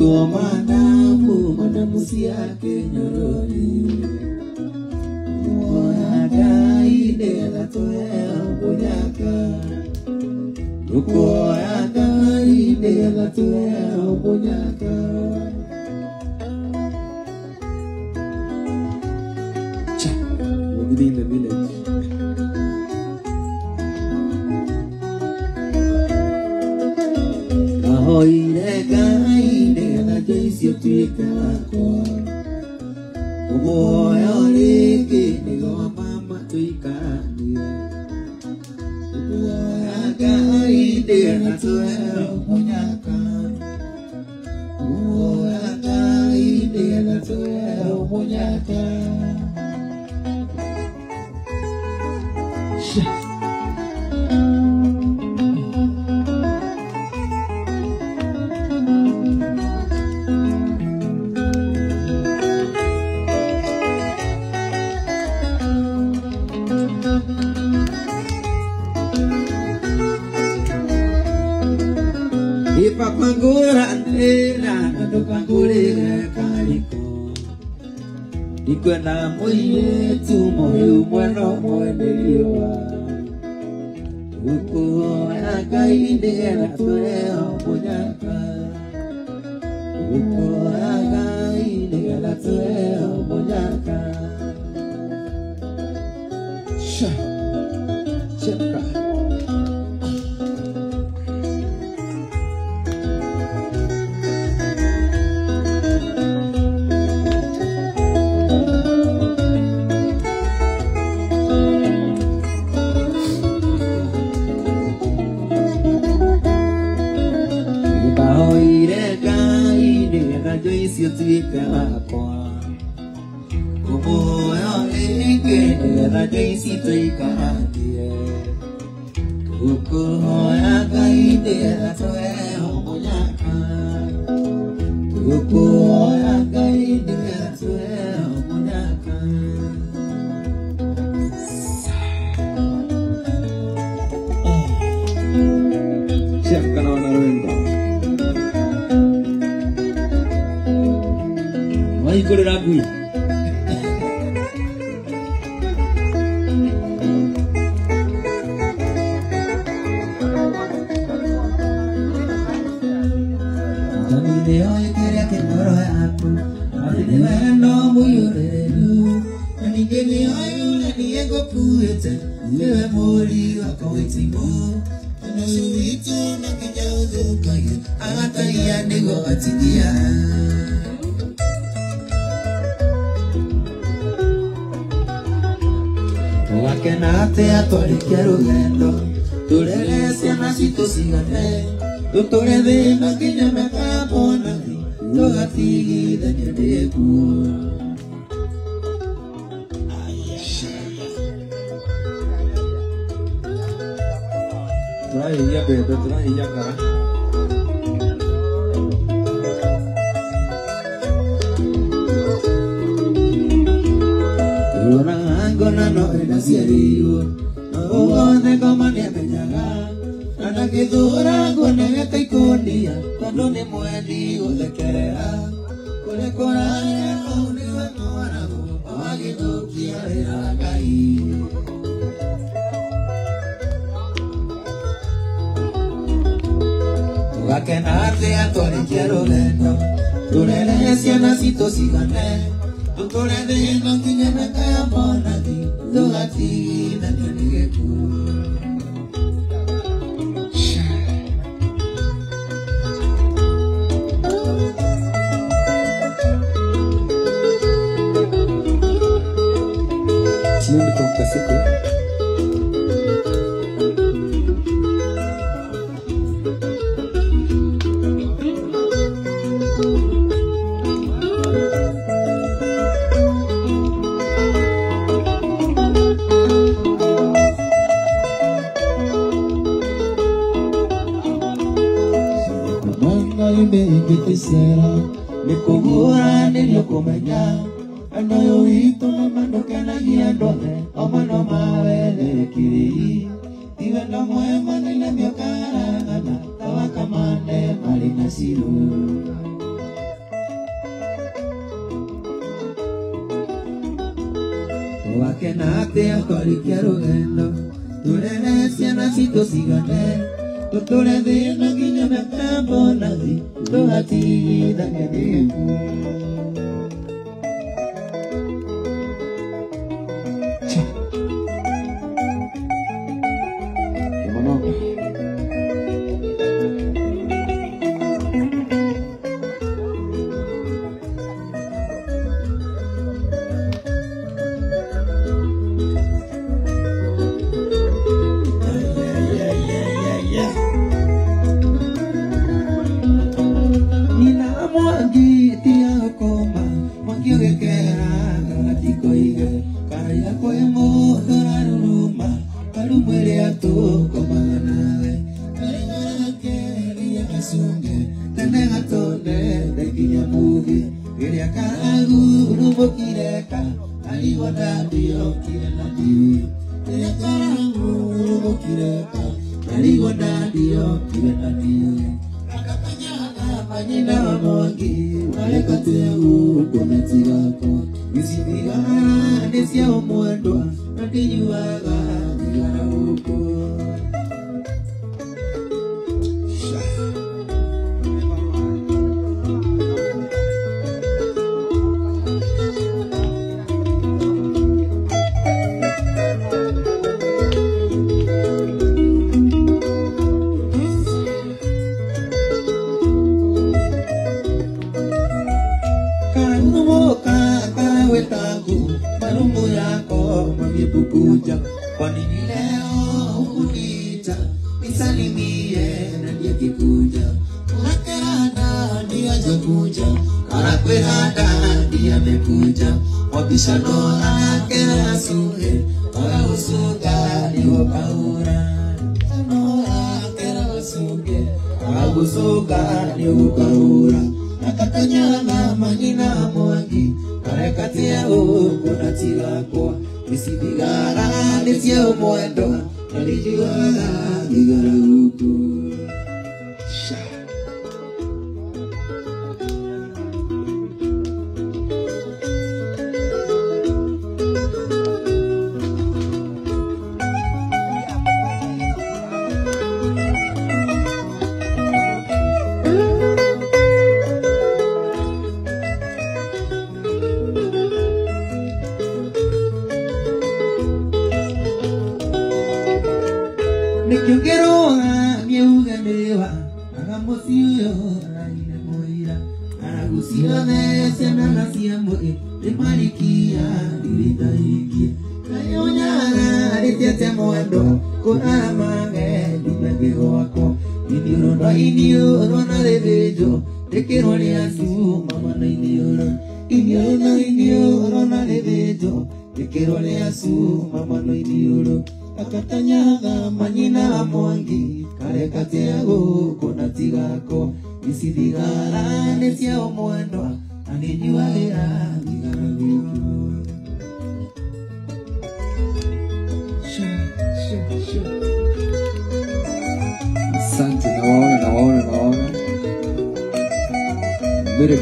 Uto manamu manamusi yake nyorori Uoyaga ide la toea ubonyaka Uoyaga ide la toea ubonyaka Cha, within the village Isi tuika kwa Umoya leke Nigo mama tuika Umoya gaide Natue umunyaka Umoya gaide Natue umunyaka Ipapangura antena Nadupangure kaliko Ikwena mwenye Tumoyu mweno mweneliwa Uko agaide Natue umunyaka Uko agaide Natue umunyaka Sha Chepka Isi tuika kwa Umoya leke Isi tuika die Umoya gaide Natue umunyaka Umoya gaide Natue umunyaka Siap kalau naruhin Ikut ragu. Jadi dia kira kenora aku, ada dia no muyurelu. Jadi dia ayu dia go puete, dia mori aku itimu. Nasi itu nak jauh kaya, ata ia nego atidia. Wakenate atwarikia rugendo turere ciana citũ cigane tũtũre thĩna nginya mĩkambo nathi tũgatigithania ndĩkuo tũrahiia mbembe tũrahiia ngara Ngona no enda ciariwo Uwothe ngoma nĩamenyaga Na ndangĩthũra nguonete ikonia Tondũ nĩ mwendi gũthekerera Kũrĩa kũraya kũu nĩwe mwaragwo Wagĩthũkia wĩra Ngai Tũgakena atĩa twarĩkia rũgendo Tũrere ciana citũ cigane Tũtũre thĩna nginya mĩkambo nathi tũgatigithania nĩ gĩkuũ Siapa yang kasih tu? Será me cobra ni lo comenya ano yo ito mando kana giando o mano mave kiri diga no muema ni la mio cara tawa kamane marina siru wakenate akorikia rugendo turere ciana citũ cigane tũtũre thĩ na nginya mĩtambo na thĩ tũgatigithania gĩkuũ.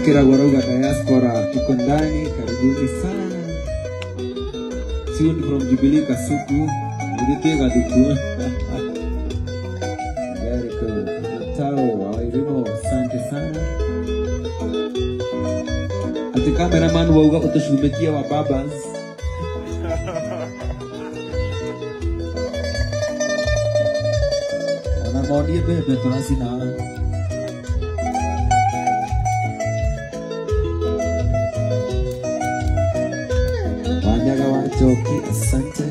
Kira warauga diaspora tuko ndani, karibuni sana. Tune from Jubilee Kasuku, Muditega Duku. Very cool. Tao wa Irimo, asante sana. Ati cameraman wauga utashugulikia wa babas. Wanamaudia bebe tunasina. Joki, asante.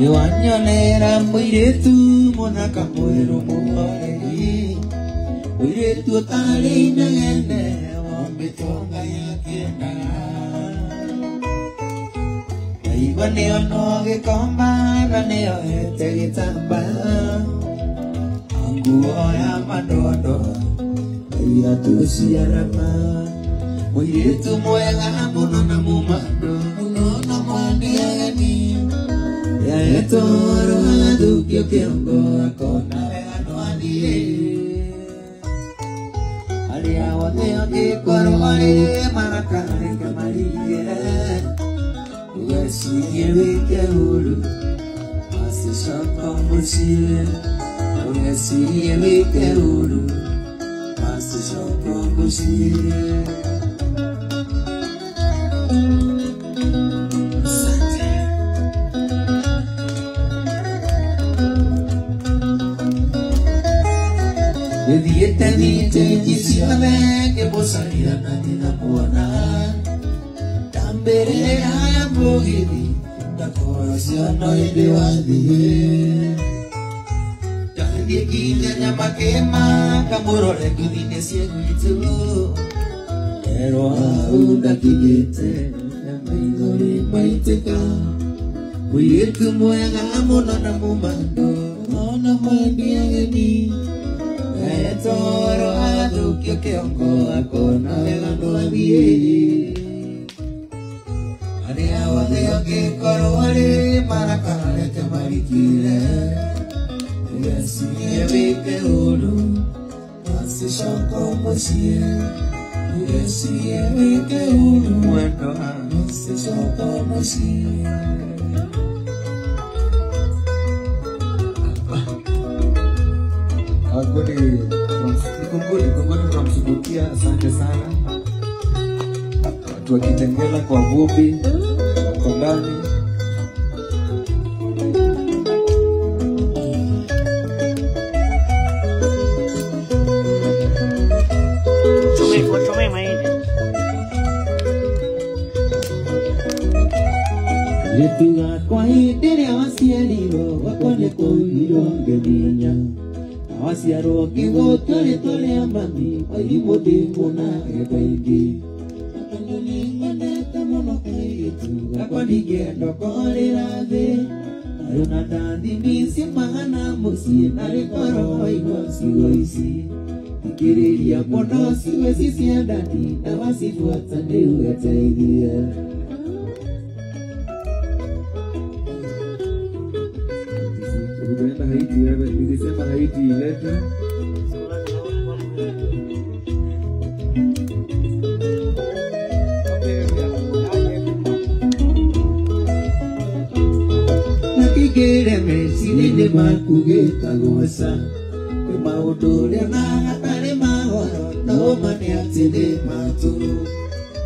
Iwanyonera mwiretu monaka mwero mumorei mwiretu tari nagende wambitonga yakienda Iwa neo no gikomba na neo hete gitamba Anguo ya madondo Ira tusiarama Muiritu mwega muno na mumando muno na mwandiagani yaetoro athukio kĩongo akona wega no athire aria othe angĩkorwo arĩ marakarĩka marige ũgecirie wĩke ũru macicoka mũciĩ ũgecirie wĩke ũru macicoka mũciĩ. Viete quisiera que posaría nadie la buena Tamberera ya bogidi Da corazón no hay de valdir Tandi kina nyama kema Kamuro le kudine ciego y tú Pero aunda kigete Maidori maiteka Uyetu muega mono na mumando Mono mwandia gani Toro athukio kĩongo akona wega no athie aria othe angĩkorwo arĩ marakarĩte marikire ũgecirie wĩke ũru macicoka mũciĩ ũgecirie wĩke ũru mwendo macicoka mũciĩ. Nikumbuni tunamshughulikia, asante sana. Watu wa Kitengela kwa vumbi wako ndani. Chome mahindi. Letuga kwa hindĩrĩa waciarirwo wakone kũhirwo ngeminya Wasiaro kigo tole tole amami Waimu dimbo na ebaigi Akanyoni maneta mono kaitu Akoni gendo kore rade Ayuna dandi nisi mahana musi Narikoro igo sigo isi Ikiriria pono siwe sisi andani Na wasifuata niwe taidia Nilisema Haiti ilete Nakigere mesirinde makugeta gosa Maundu ria na hatari mahoro No mani atinde maturu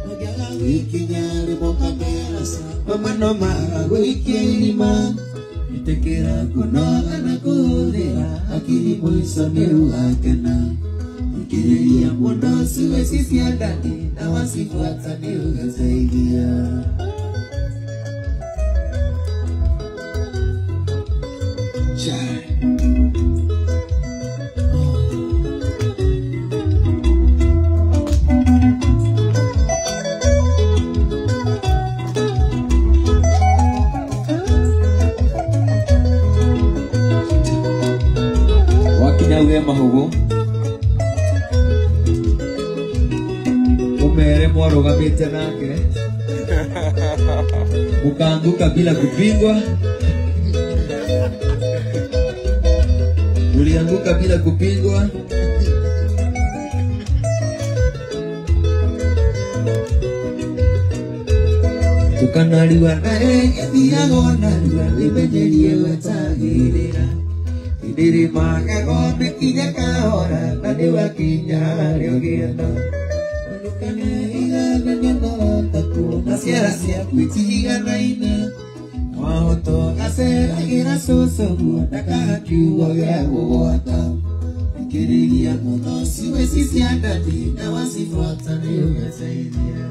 Nagyaga wikinya rimoka measa Mamano magaguikia irima Tekera kunoga na kuhudhira Akili mwiso ni uakena Ikiria muno siwe sisi andani Na wasifuata ni ugasaidia Chai Uwe mahugu Umere mwarugamite nake Ukaanguka bila kupingwa Ulianguka bila kupingwa Tukanaliwa nae Ethiago naliwa Limenyerie wetagirira Idiri magego mekinya kahora na niwakinya rio gienda Manukane igana nyono taku na ciara ciaku itiganaine Mahoto gaceragira cucugu ndakakiugo gĩa gũgwata Ikĩrĩria mũno ciwe ci cia ndani na wacibuata nĩ ũgateithia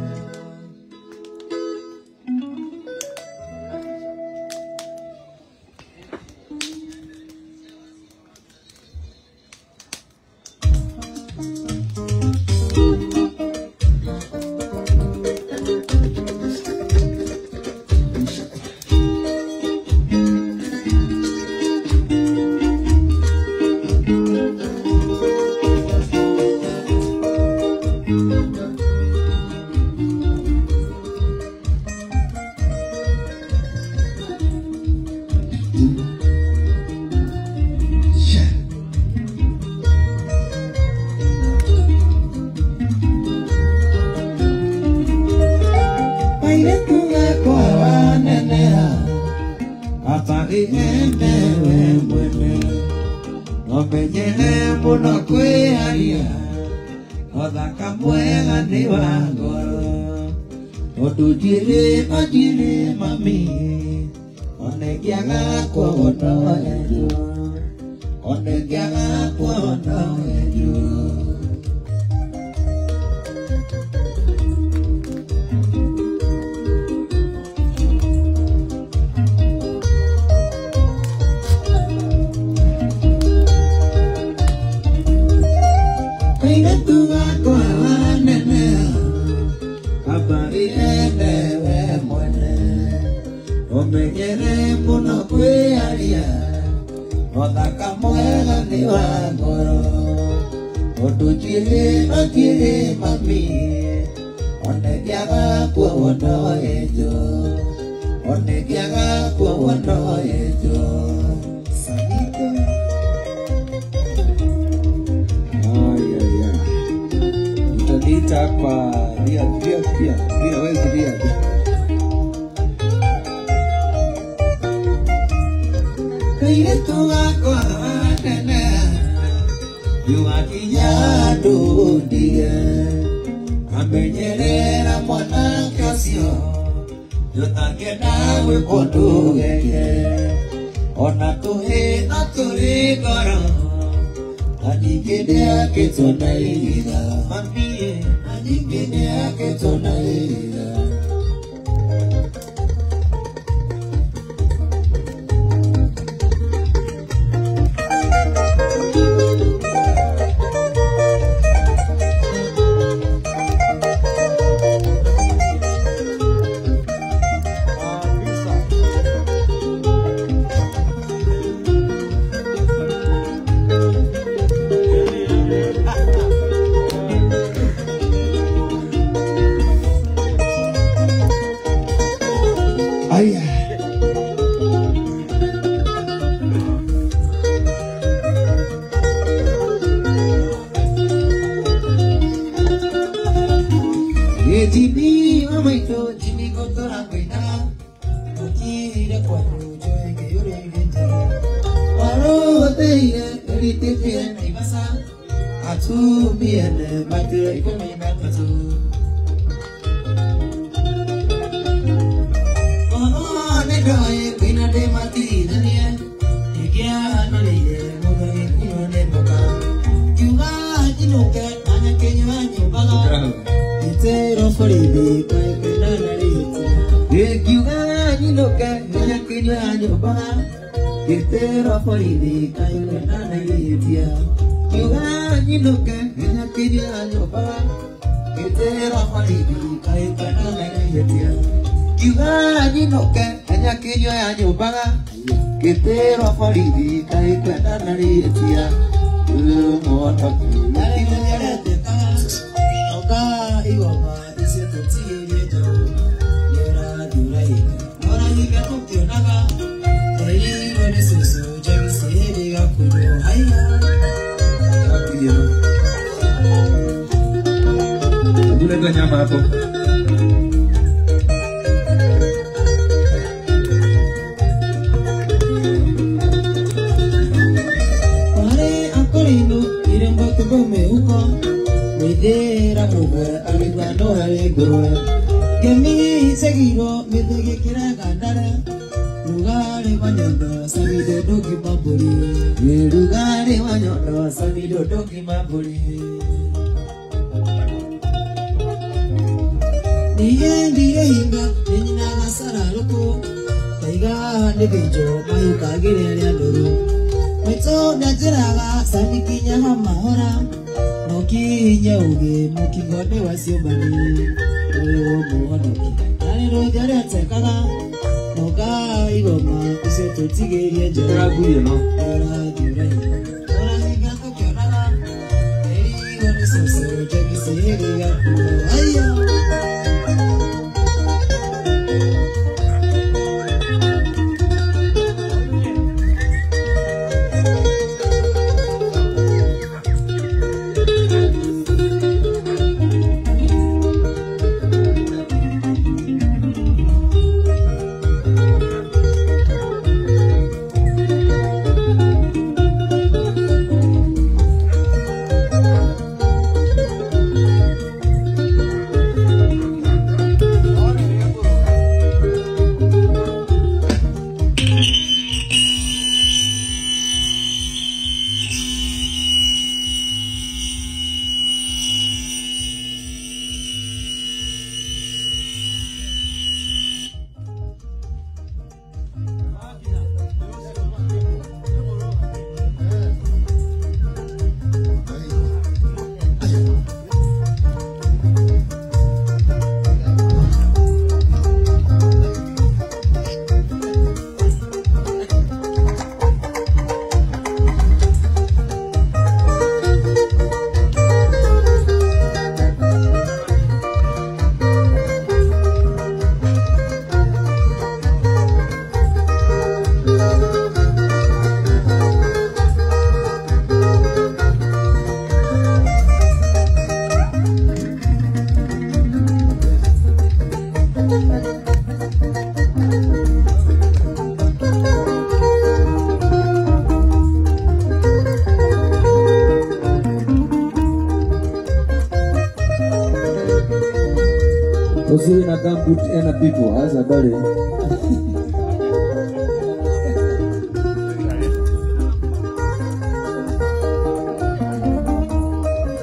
uzuri na gambut ena people asa bale.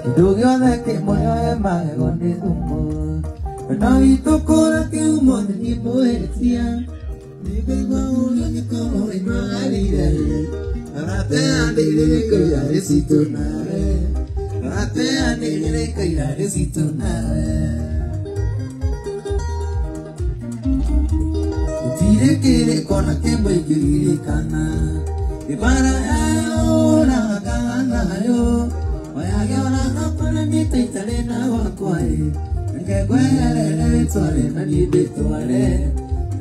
Kidogo ke moyo ema gonde tumo. Na itokora ke umonde ni poesia. Ni beba ulo ni como imalire. Arate ande ke ya resito nare. Arate ande ke ya resito nare. Tire kere kona ke boy kiri kana. Ibara ayo na kana ayo. Waya yona hapana ni taitale na wakwai. Ke kwere na twale na ni bitwale.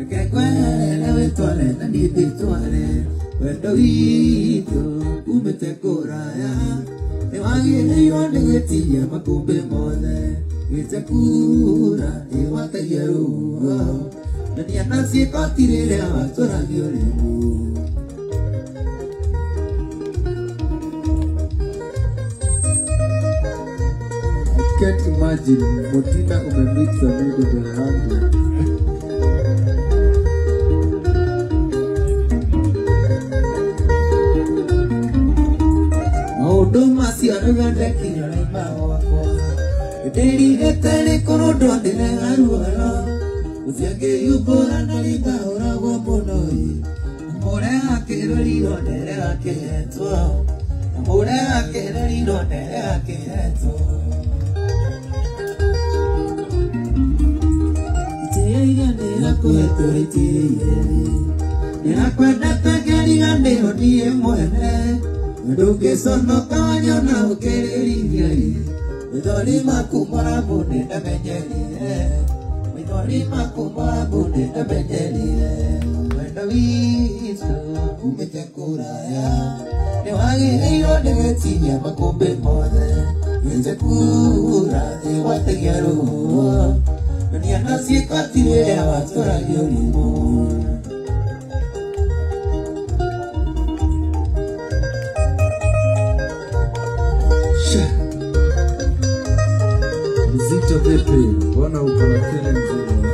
Ke kwere na bitwale na ni bitwale. Wendo wito umete koraya. Te wagi ni yone wetia makumbe mole. Wite kura e wata yeru. Nani anasi katire atora gioremu. I can't imagine Motina umemix a video kwenye yangu. Mauduma si arugande kinyole mawako. Deri etele korodo ndene aruara. Usiage yubora nalita ora gomonoi. Amore akeroliro nere aketo. Amore akeroliro nere aketo. Itiya nera kueto itiya. Nera kwenda tegeri gande odie mwene. Nduke sono kanyo na ukereriya. Midori makumara bune na menyelie. Midori makumara bune na menyelie. Wenda wizo umete kuraya. Newagi eyo newetia makumbe mode. Weze kura ewate gyaru. Nani anasi katire awatora yorimo. Mzito pepe, wana ukonakele mzima.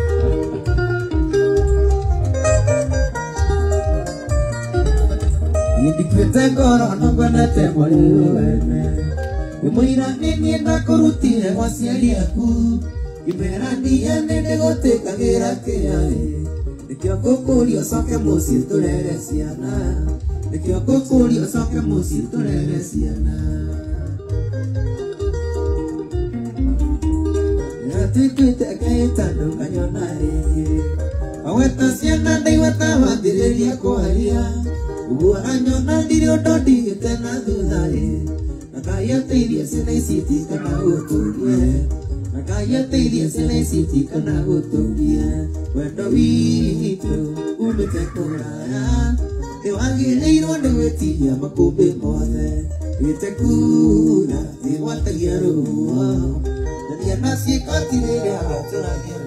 Nidikwete koro nongwana te mwene. Mwira nini na kurutire wasiali aku. Ibera niya nene gote kagira keare. Nikio kukuri osoke musi turere siana. Nikio kukuri osoke musi turere siana. Tikwite kaitando kanyonare. Aweta siana daiwata wadireria kuharia. Uguaranyona dirio dodi tena dudare. Nakaya teiria sina isiti kana uturie. Nakaya teiria sina isiti kana uturie. Wendo wito umete kuraya. Ewagi leiro newetia makumbe mode. Wite kura ewata gyaru. Nani anasi katire awatora gioremu.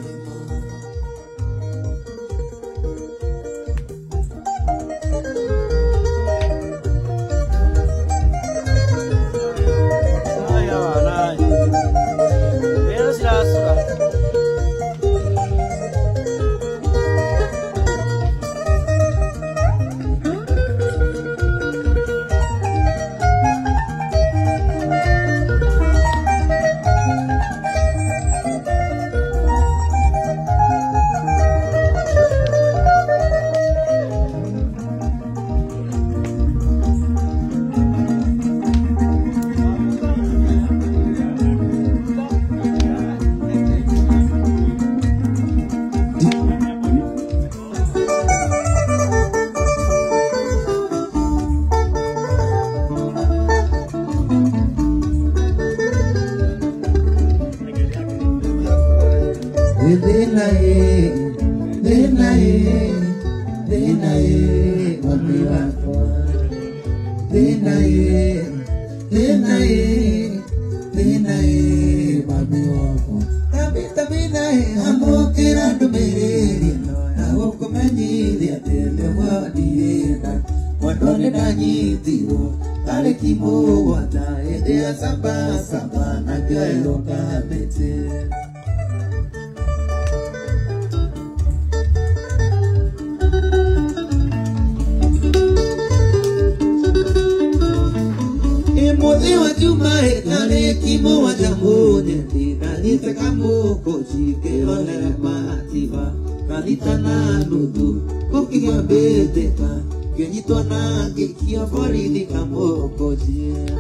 Tumare tane kimo wajamu neti Nanita kamu kochike olere matiba Nanita na nudu Kuki ya beteka Genito na kikia foridi kamu kochike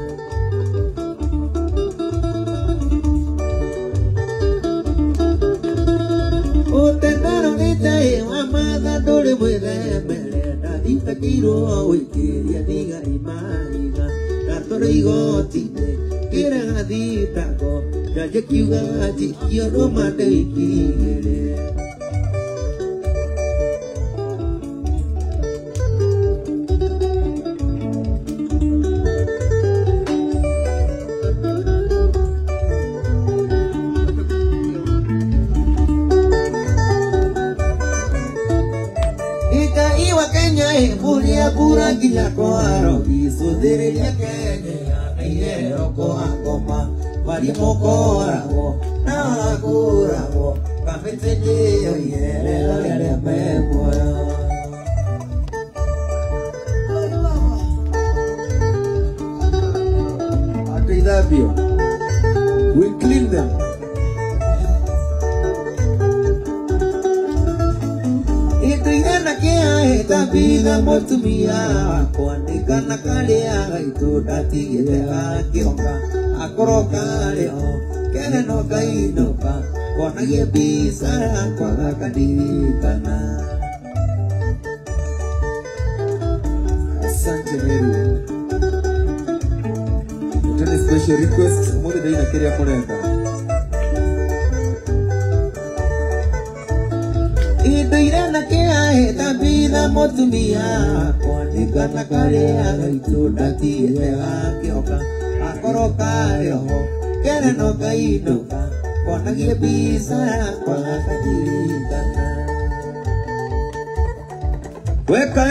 Otendaro nitae wamada dole mwere mere Nanita kiro wikiria niga imaniga Natore igotine Kira ngaditako Jaja kiuga jikio roma deikire Ika iwa Kenya Mulia pura gila koaro Isudere ya Kenya Ayero koakoma Warimoko arago Nago arago Kafetenye oyere Oyere mekora Atidabio. We clean them. Ituigana kia Tabida motumia Kuandika na kalea Itudati gete akionga Akoroka leo Kere no kainoka Kona ye bisa Kwa kakadikana Asante Mary. Utani special request. Mode dai na keria konenda. Ituigana kia Tabida motumia Kuandika na kalea Itudati gete akionga Akoroka leo Kere no kainoka Kona ye bisa Kwa kakadikana Weka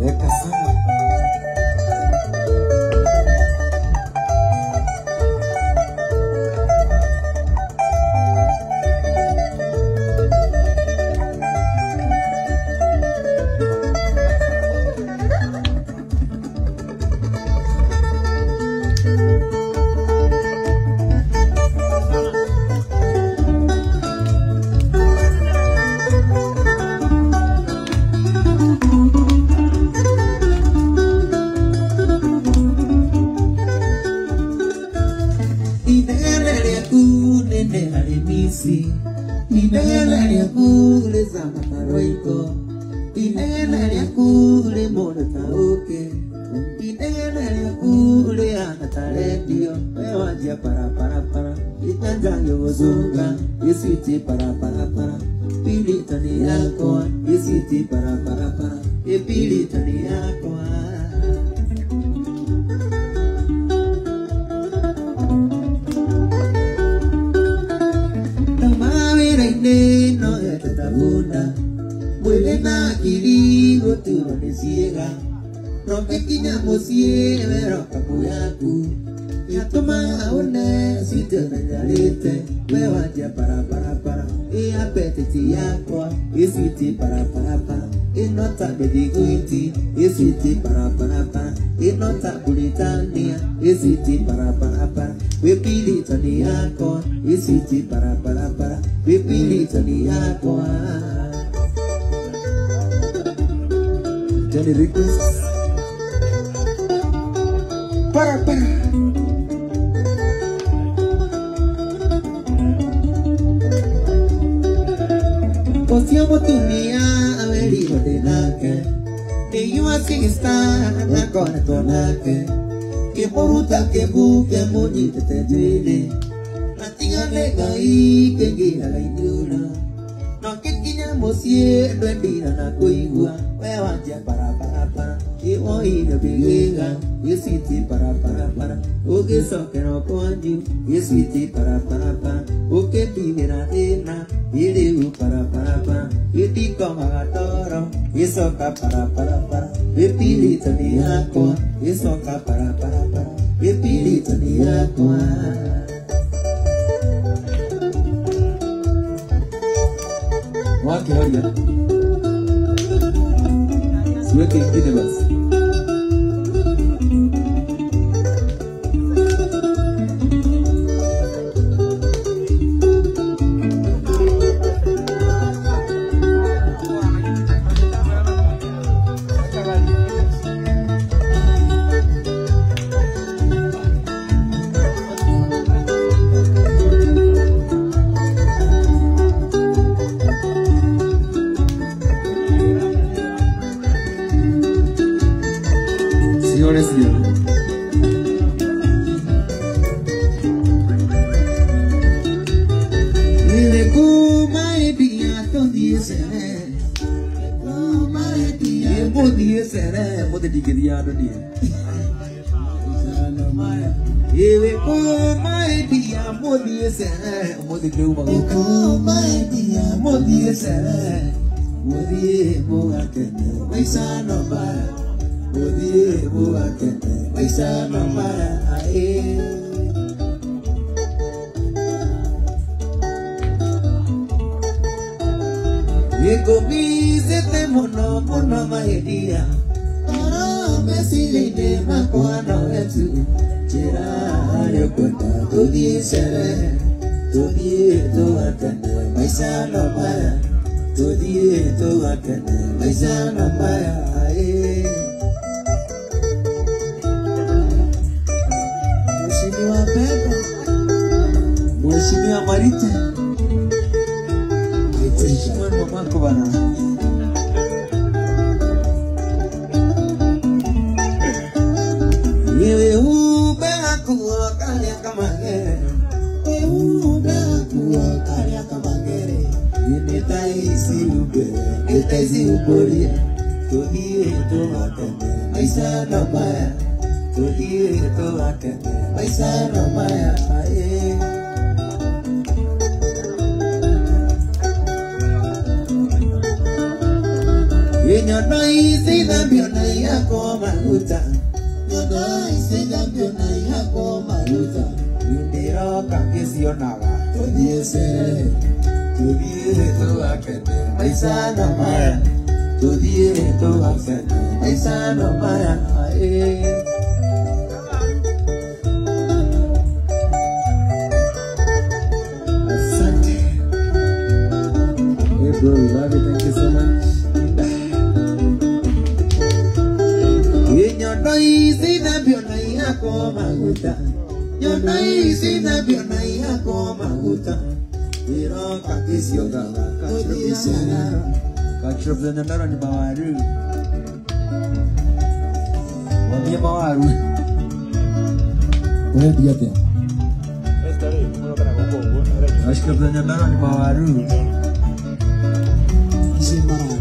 Weka sana. Inena ya kule zama taroiko Inena ya kule mona taoke Inena ya kule anataredio Wewajia para Itanjanyo wazunga Isiti para Pili tani yako Isiti para Pili tani yako No ya tatabuna Mwele na kirigo turo ni siega Roke kinya mosie Vero kapu yaku Yatoma une Sito na nyalite Wewajia para Ia petiti yako Isiti para Inota bediguiti Isiti para Inota Britania Isiti para Wipili tani yako Isiti para Wipili tani yako Johnny request. Para. Osiamo tumia Averi rodenake Niyua singista Nakone tonake Kemoruta kebuke Muni tetetele Natingale gai Kengira lainura Nokekinya mosie Ndwendina na kuigua Wewanja para Iwo ina bilinga Isiti para Uge soke no konju Isiti para Uke timira ina Iliu para Itiko magatoro Isoka para Ipili tani yako Isoka para Ipili tani yako Wake hoja. Siweke ingine basi. Señores, señor. Mheshimiwa Marita. Mheshimiwa mamako bana. Yewe ubea kuangalia kama ngere. Itaisi uboria. Tudie to akende. Maisha na maya. Tudie to akende. Maisha na maya. Nyonoi sina biona yako maluta. Nyonoi sina biona yako maluta. Yundiro kakisio naga. Tudie sere. Tudie to akende. Maisha na maya. Tudie to akende. Maisha na maya. Asante. Hey bro, love you, thank you so much. Nyonoi sina biona yako maluta. Nyonoi sina biona yako maluta. Iro kakisio gaga. Kachofya nyandara ni mawaru. Wambie mawaru. Wewe pia pia. Kachofya nyandara ni mawaru. Isi mawaru.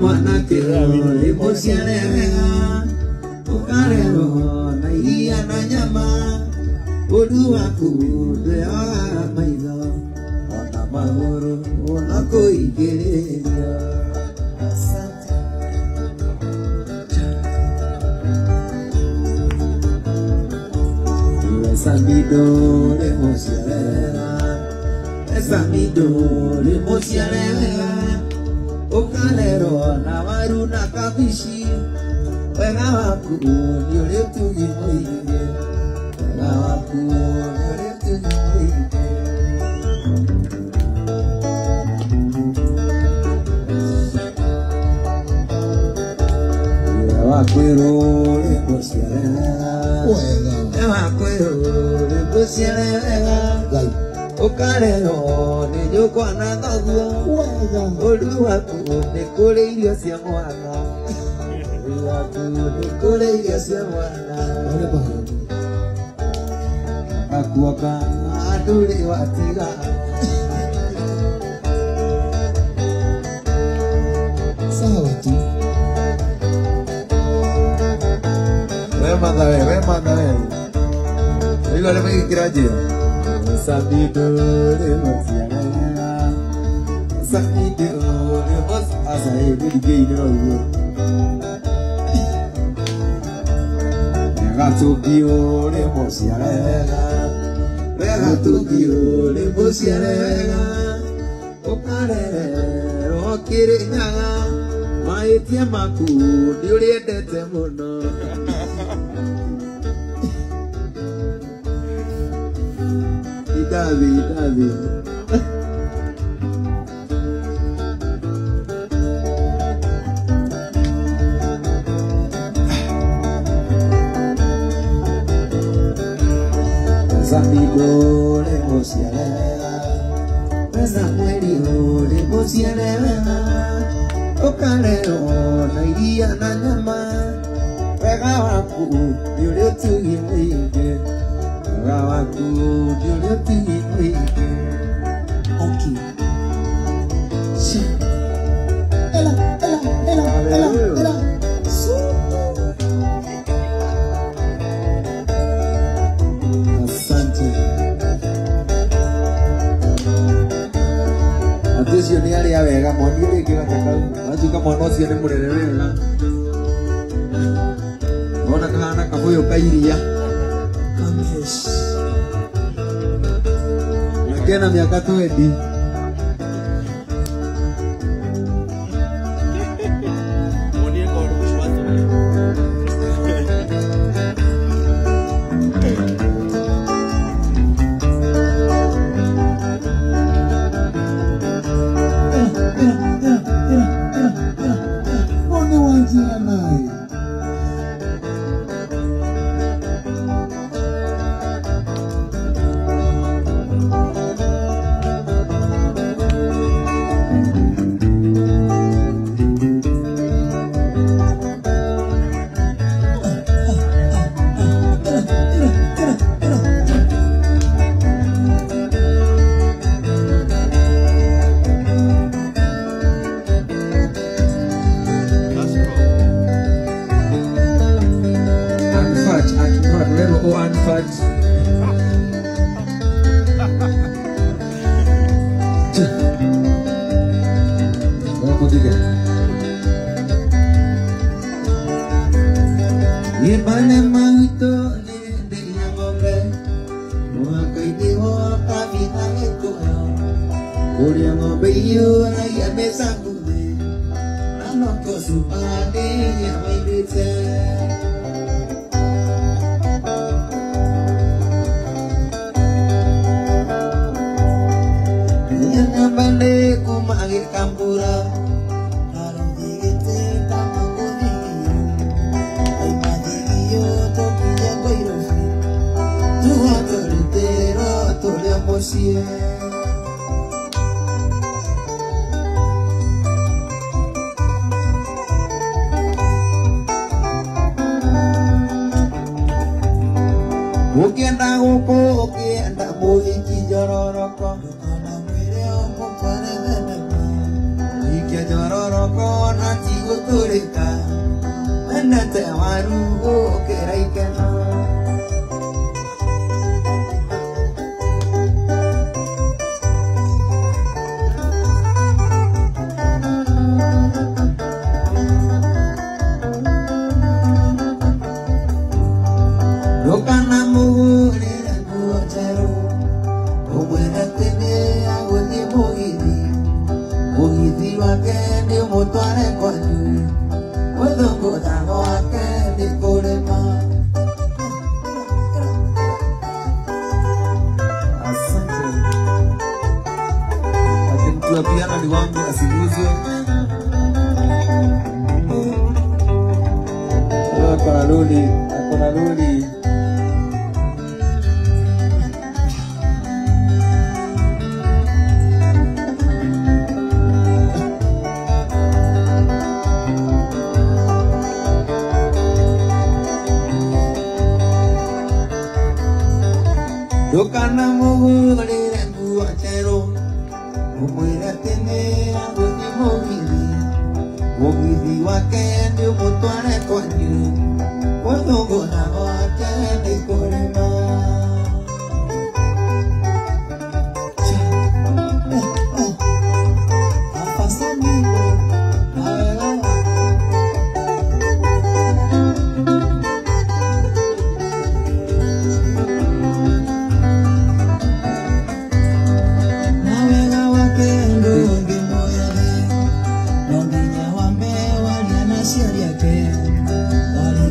Mwanakeo limosianega ukarero na iya na nyama udu waku ndea maitho ona mahoro ona kuigereria. Samido limosianega Samido limosianega ukalero na waru na kabishi. Wega waku ni ule tugimoige. Wega waku ni ule tugimoige. Wega waku ule mosialega. Wega waku ule mosialega. Ukarero ni joko na tagua. Olu waku ni kule irio cia mwana. Olu waku ni kule irio cia mwana. Akuoka aduri watiga. Sawa tu. Wema dawe. Ilo le megi kiraje. Samido limosianega. Samido limos asa hivi gino. Regatubio limosianega. Regatubio limosianega. Ukarero kirinyaga. Maitia maku ni uliendete muno. David. Samido le mosialela Pesa mweli le mosialela Okalero na iria na nyama Wega waku yule tugiwike Wega waku yule tugiwike Okay Ela Atención ni ali avega monile que gataka ajuka mono siane murere wega ona kana kabuyo kairia kamesh nakena miaka 20 Wali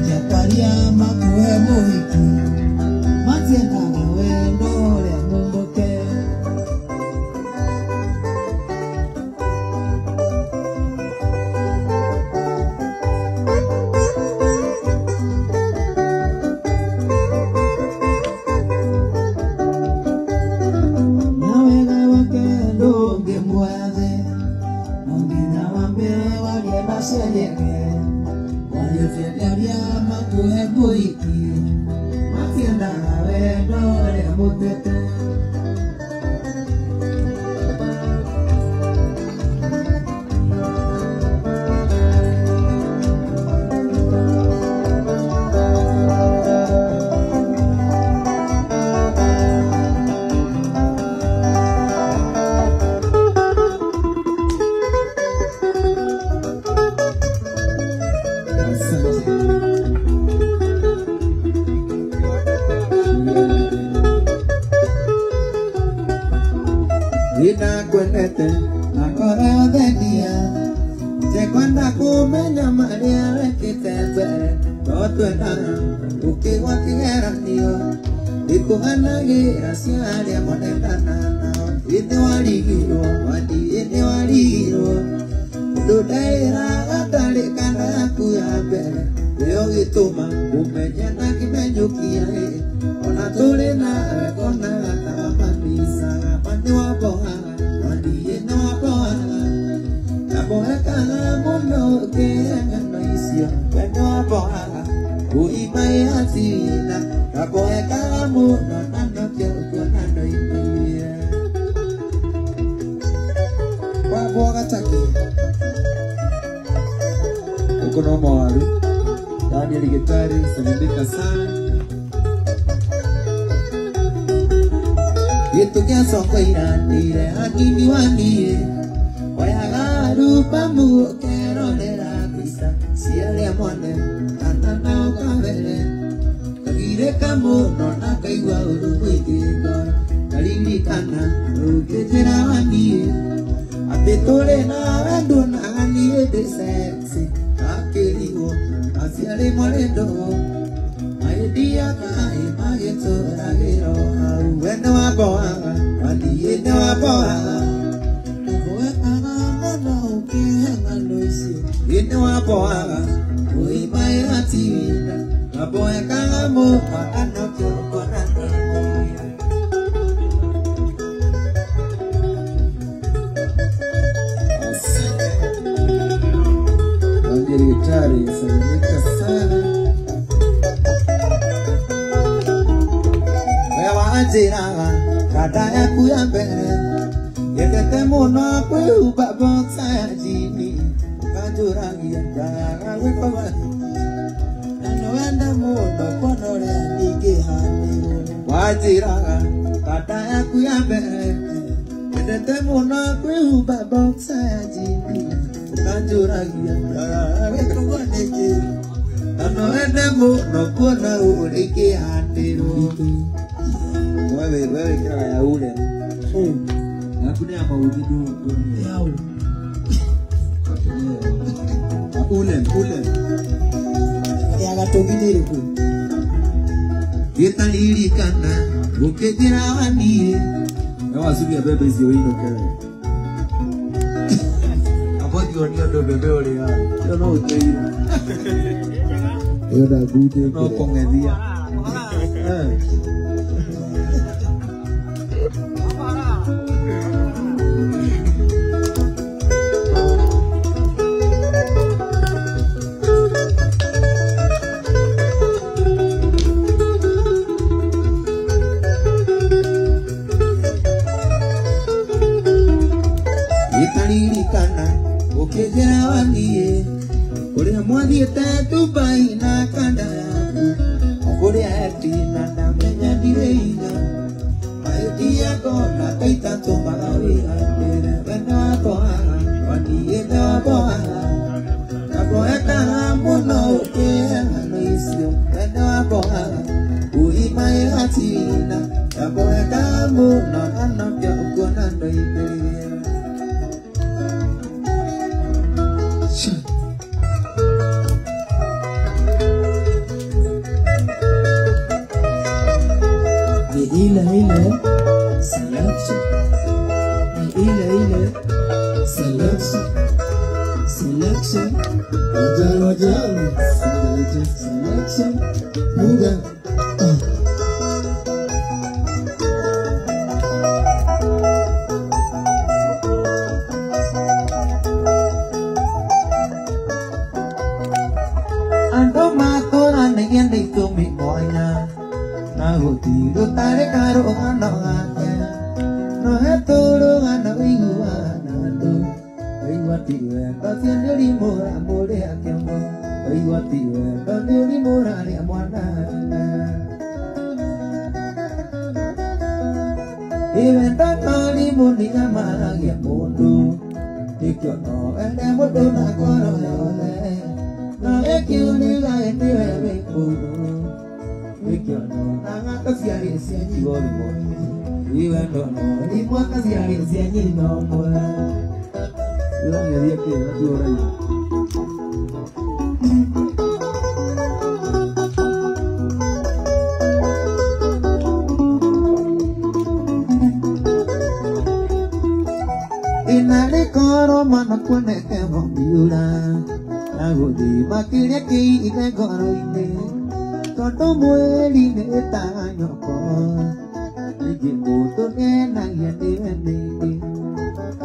na kwendete akora thenia Jekwanda kumenya maria wekite mbere Totwendana ukigwakigeranio Ikuhanagira ciaria monendana nao Inde warigirwo wandi inde warigirwo Ndudaira gatari kana yaku ya mbere Leo gituma umenya na kimenyukia Ona tuli nawe kona gatamanisa Mani wabohaga wandi inde wabohaga Nabohekaga muno ukihengano icio Wendo wabohaga uibai hatina Nabohekaga muno nanokyo kuonano ibuye Wabohaga taki Ukono mawaru Daniel Gitari Sanindika sana Gitu kia soko iranire Hakini wanie Wayaga rupa mu Kero nera bisa Sialia mone Tanana ukavere Kagire kamu Nona kaigwa urumu ikigo Karirikana Rukejera wanie Apetore na wendu na wanie de sexy Akirigo Asiale morendo Aidia kai mageto ragero Wendo wabohaga Wadiende wabohaga Nabohekaga mono ukihengano icio Inde wabohaga Uibai hatina Nabohekaga mono nanokyo kuonano Gitari Sanindika sana Wewa ajiraga Kada yaku ya mbere Yendete muno kwihuba boksa ya jini Ukajuragia Dayaga wikobani Nanoenda muno Konore nikihanirwo Wajiraga Kada yaku ya mbere Yendete muno kwihuba boksa ya jini Kanjuragia wekongwaneke Nanoende muno kuona ureke handiro Wewe kira ya ule Nakune ya maudidu Yau Ule Ya gatogidiri ku Gita lirikana Ukejira wanie Ewa sugi ya bebe izio ino kere Niondo bebe ole ya yo no uteira yo da gude no kongedia Italirikana Ukejera wanie Kuria mwathiete Dubai na kanda yaku Kuria etina na menya ndireina Maetia kona kaita tumbaga wihandire Wendo wabohaga Waniende wabohaga Nabohekaga muno ukihengano icio Wendo wabohaga Uibai hatina Nabohekaga muno nanokyo kuonano ibuye Ile selection ile selection wajalo selection muda ando matora nengende itomi moina Nagutiru tare karo ano ake No hetoro ano iwa nando Iwa tiwe Tatienderi mora more ake mo Iwa tiwe Tatienderi mora ria mwana Iwe tatari muni amagia mundu Ikyo no ene mudu na koro yole No ekiuni ga etiwe wikudu Wikyo no nanga kasiari siya jigori mo Iwan dono di muka siari sianyi nomor. Bilang ya dia kira tuh orang. Inare koro mana kone kemo biura. Aku di makiria ki ine koro ine. Todo mueli ne tanyo ko. Iji mutu ne na ya ne ne.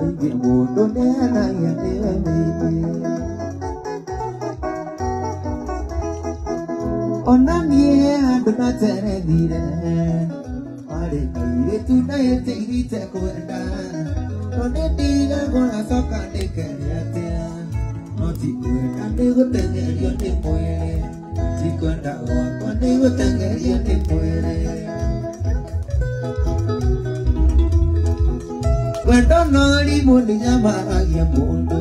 Iji mutu ne na ya ne ne. Onamie aduna tere dire. Pare kaire tu na ye te iri te kuenda. Tone tiga gona soka de keriate. Noti kuenda de gotenge yo te muere. Si cuenta o cuando yo tenga yo te puede. Cuando no li mundi llama a quien mundo.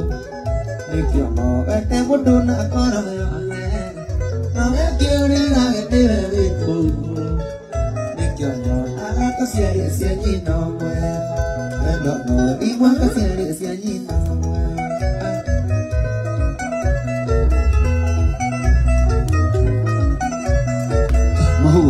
Ni que no este mundo no corre yo ale. No me quiero ni a que te bebe tú. Ni que no haga que si allí no muere. Cuando no li mundi si allí no muere. Mahu.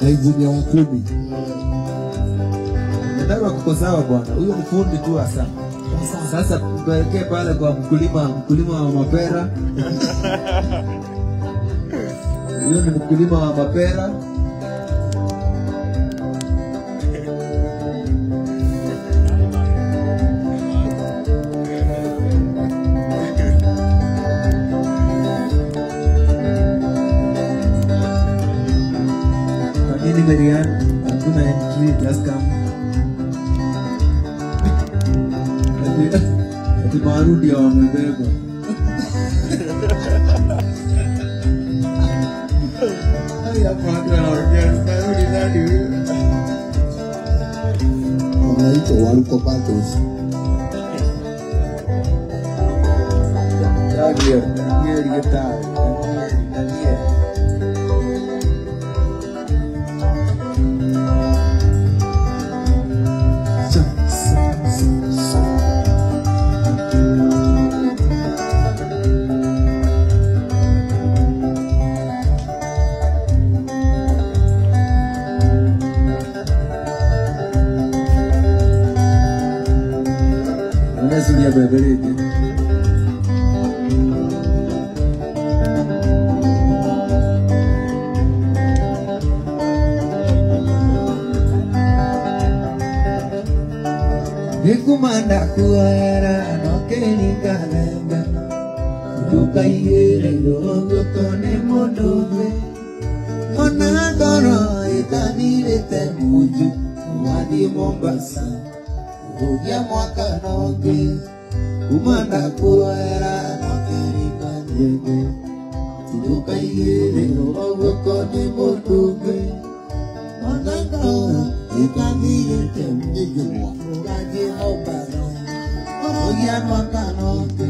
na injinia wa 10. Nataka kukosawa bwana. Huyo ni fundi tu hasa. Sasa mpelekee pale kwa mkulima wa mapera. Huyo ni mkulima wa mapera. Kamini Marian, hakuna entry, just come. Ati maru dia wamebeba. Ya padra organ nadi. Wanaitwa waruko patos. Dia gitar. Dia berbeda. Dikumanda kuara nokeni kalenda, dukaire dogo kone mondoge, onadoro itanire temuju, wadi Mombasa. Ugia mwaka noge, kumanda kuera nokeri kanyege, tiduka yere ogo kone motuge, onadoro itanire temuju, wadi Mombasa. Ugia mwaka noge,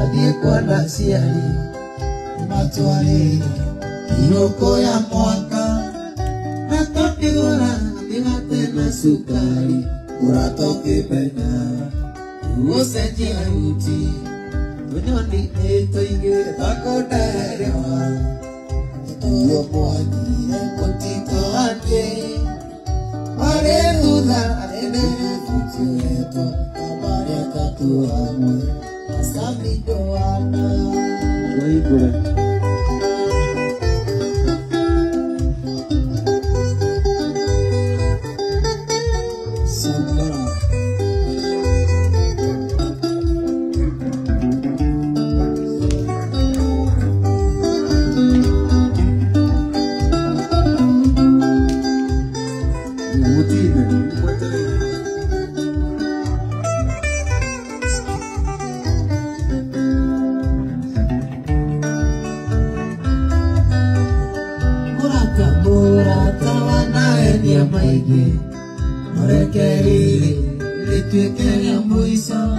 Adiekwanda siari matwari inoko ya mwaka natokigora ndigate na sukari uratoke penya useji uti unyoni etoige takodarewa tuyo mwani ekotito ake areruda enere futieto amare katuamwe Samidoana. Baiklah. Samara. Maigi, Morekeri, Litwekeri Mbuiso,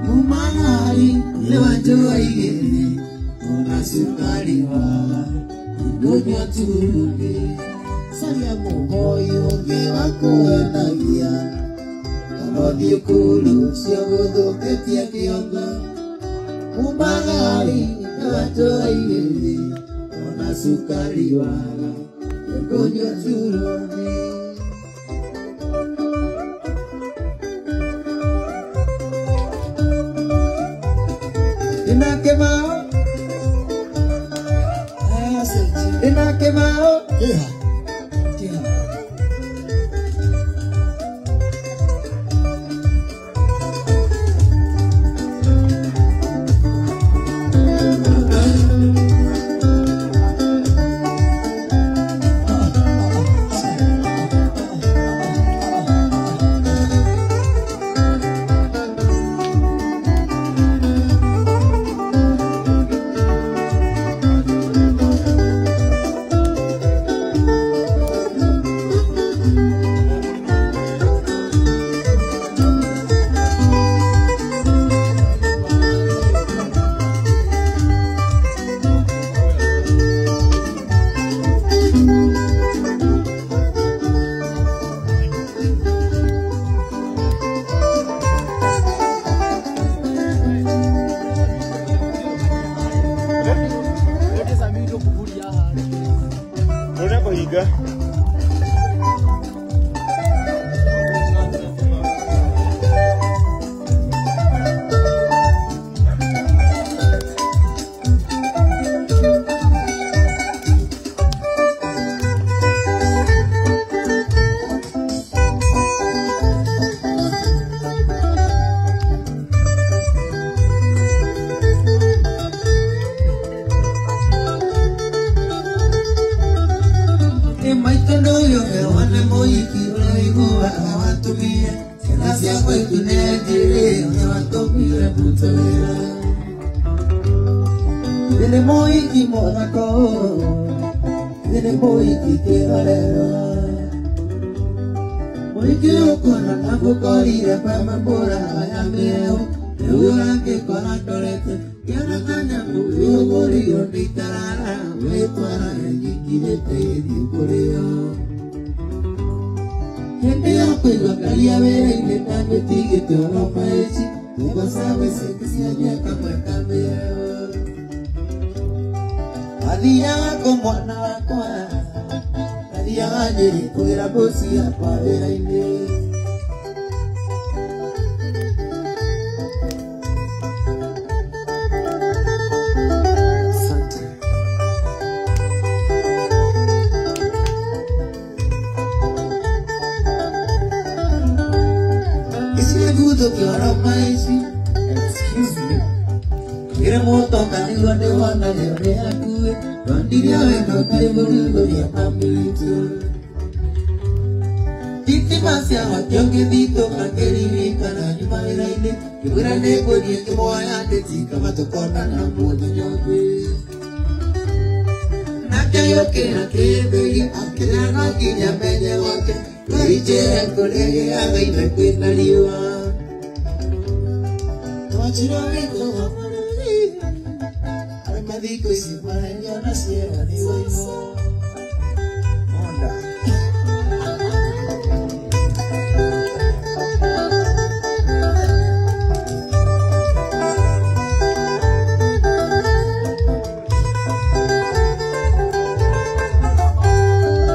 Mumahari, Lewajoige, Unasukari wa, Igonya Turuge, Salia Muboyo, Giwakuenda Gia, Kamodi Kulu, Siogodo Ketia Kiongo, Mumahari, Lewajoige, Unasukari wa, Igonya Turuge. Ina quemado, kutolera Dene moi ki morako Dene moi ki keralera Moi ki okona nakukori Repa mambura ayameo Eura ke kona torete Kiana kanya kuyo gori Onditarara Wetuara Yikirete Dikoreo Gente yako ilokalia vere Ineta metige Toro maechi Ugo sabe se kisianya kama kameo Adia como anakwa Adia nyeri kuira bosi apa vera ine Excuse me. Kira moto kanilo de wana de akue. Bandiria eno karibu ya mamitu. Titi masia wajonge dito kakeri kana nyuma ile. Kibura nebo ni kimoya de tika matokona na moto nyobe. Nakayo kira kebe akira na kinya menye wake. Kaije kolege aga ime kwenda liwa. Armadillo y sin mañana naciera ni bueno. Onda.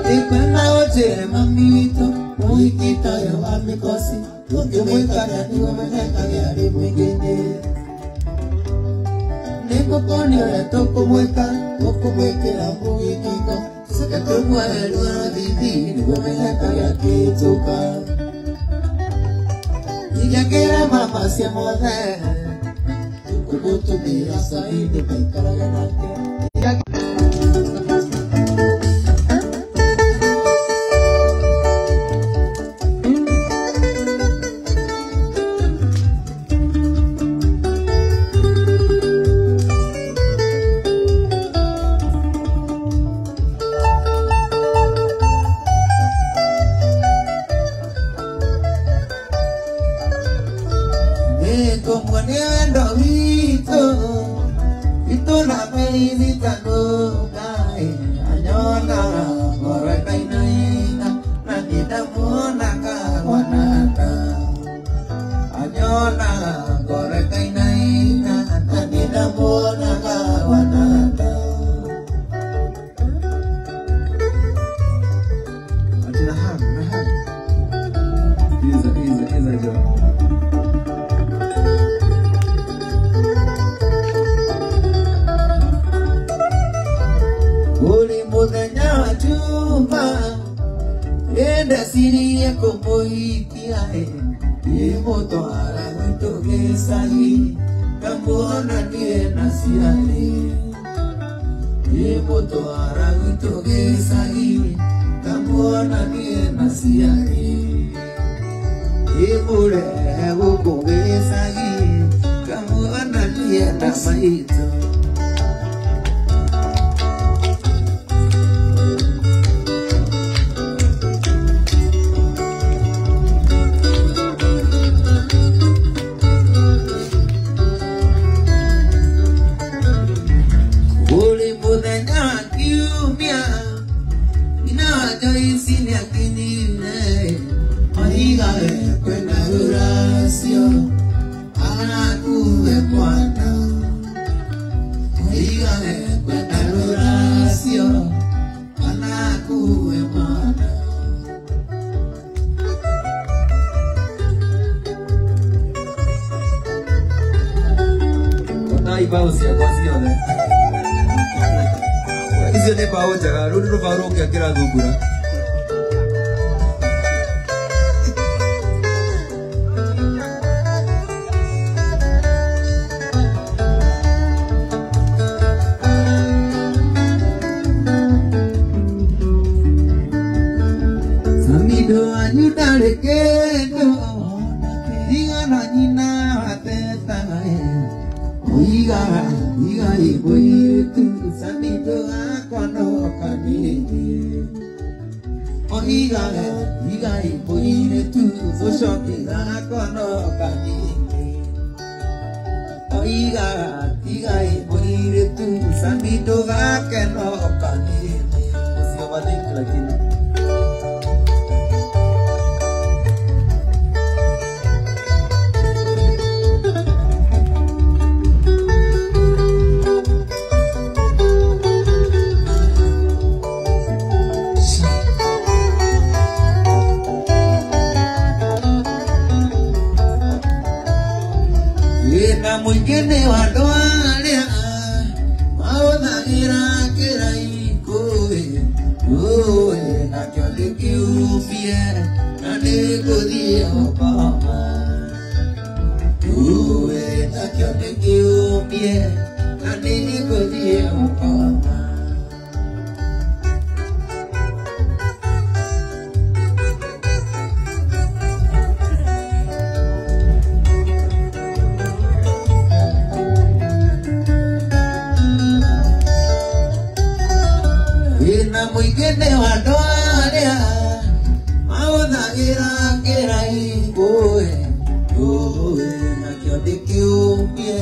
Y cuando oye mamito, muy quita yo a mi cosi. Porque muy cariño me deja de haré muy bien. Neko konyo ya toko mweka la muy kiko. Saka tomo ya lua bibi, nigo me deja ya kitoka. Niga kera mama se moda. Como tu mira saído de cara ganarte. Como niendo Vito la visita no cae Añona Corre cainaina Nanita mona caguanata Añona Corre cainaina Nanita mona caguanata Nahan Iza jo Mudanya chumba Enda siri como ikiae Yemoto ara wento gesali Kambona niena siale Yemoto ara wento gesali Kambona niena siale Yemure woko gesali Kambona niena maito Pausia kwasione hizo ne pauja rundo baro kya kira gugura Samido anyudare kendo diga na nyina ateta Oiga iboiretu samido akono kanini. Oiga iboiretu foshoki akono kanini. Oiga iboiretu samido akono kanini. Usio balik lagi. Mungkin wadoalea mau tangira kirai kowe nakyo dikiupie nane kodia pama kowe nakyo dikiupie nane kodia pama. Mungkin wadoalea mau tangira kirai kowe nakyo dikiupie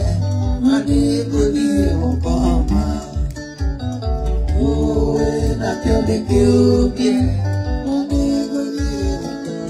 nane kodia pama kowe nakyo dikiupie nane kodia pama.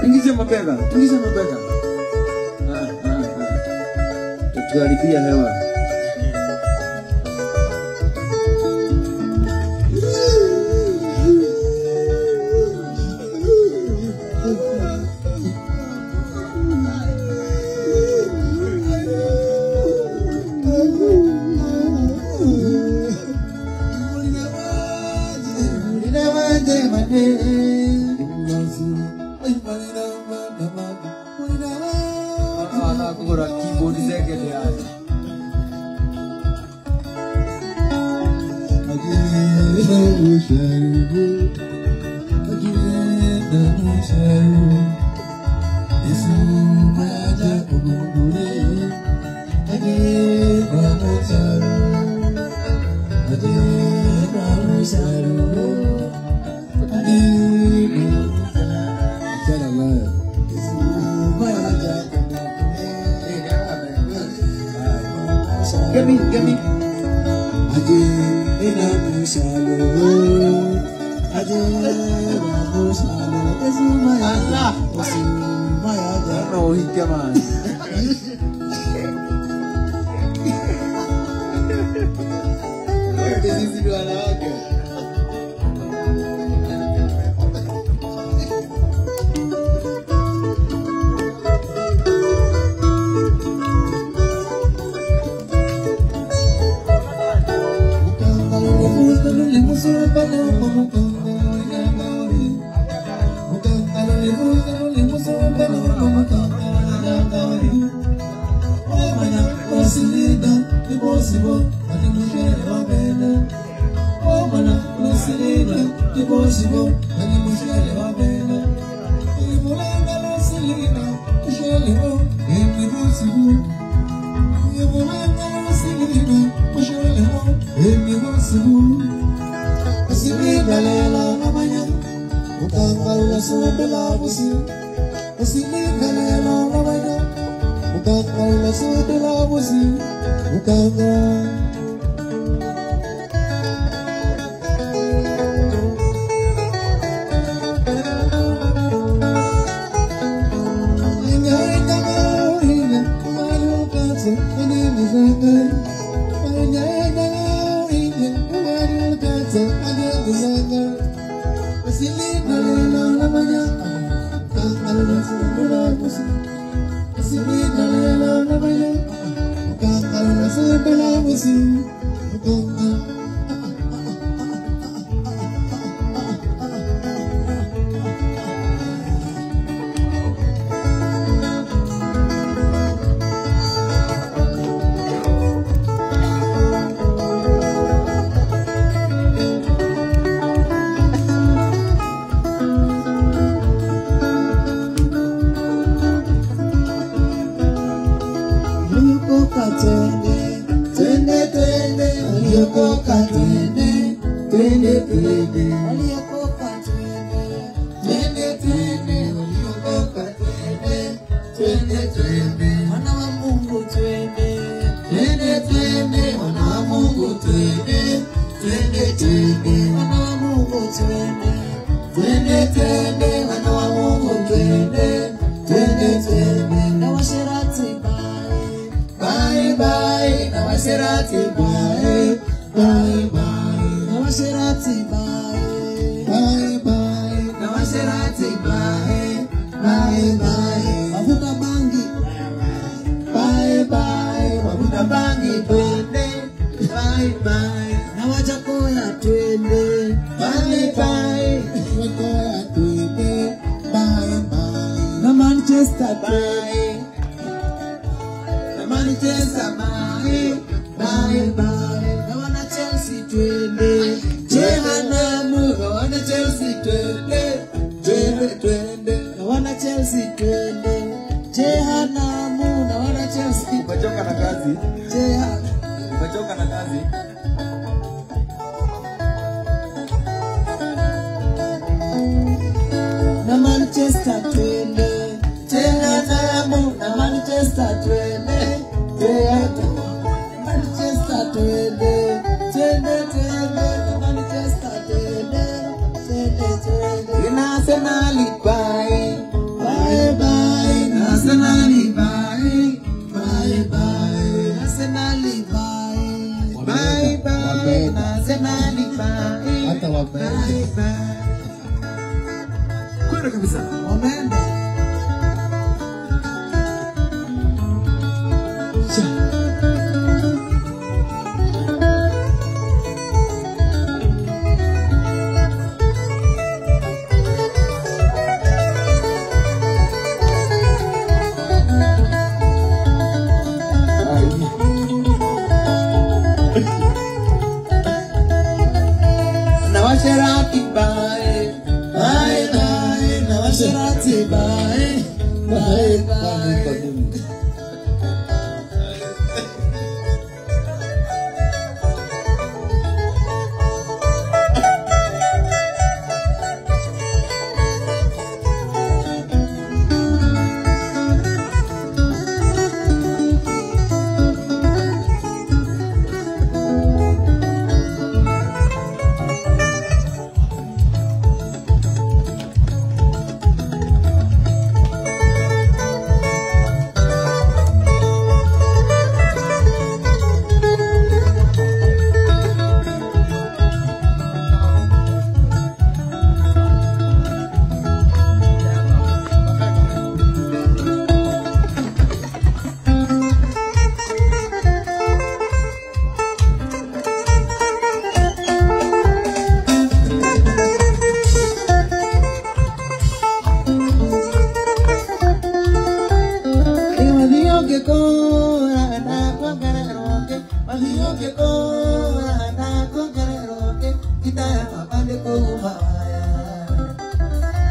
Tinggi sama bega. Tukaribia hewa. Gami. Aje enamu salo. Aje enamu salo. Esumaya. Allah. Esumaya. Rohi kaman. Ini sih dua lagi. Sibu, ani mushele wa bena. Ibulanga la silina, mushele wa, emi Sibu. Ibulanga la silina, mushele wa, emi Sibu. Asibi galela na manya, ukanga la sodela busi. Asibi galela na manya, ukanga la sodela busi. Ukanga.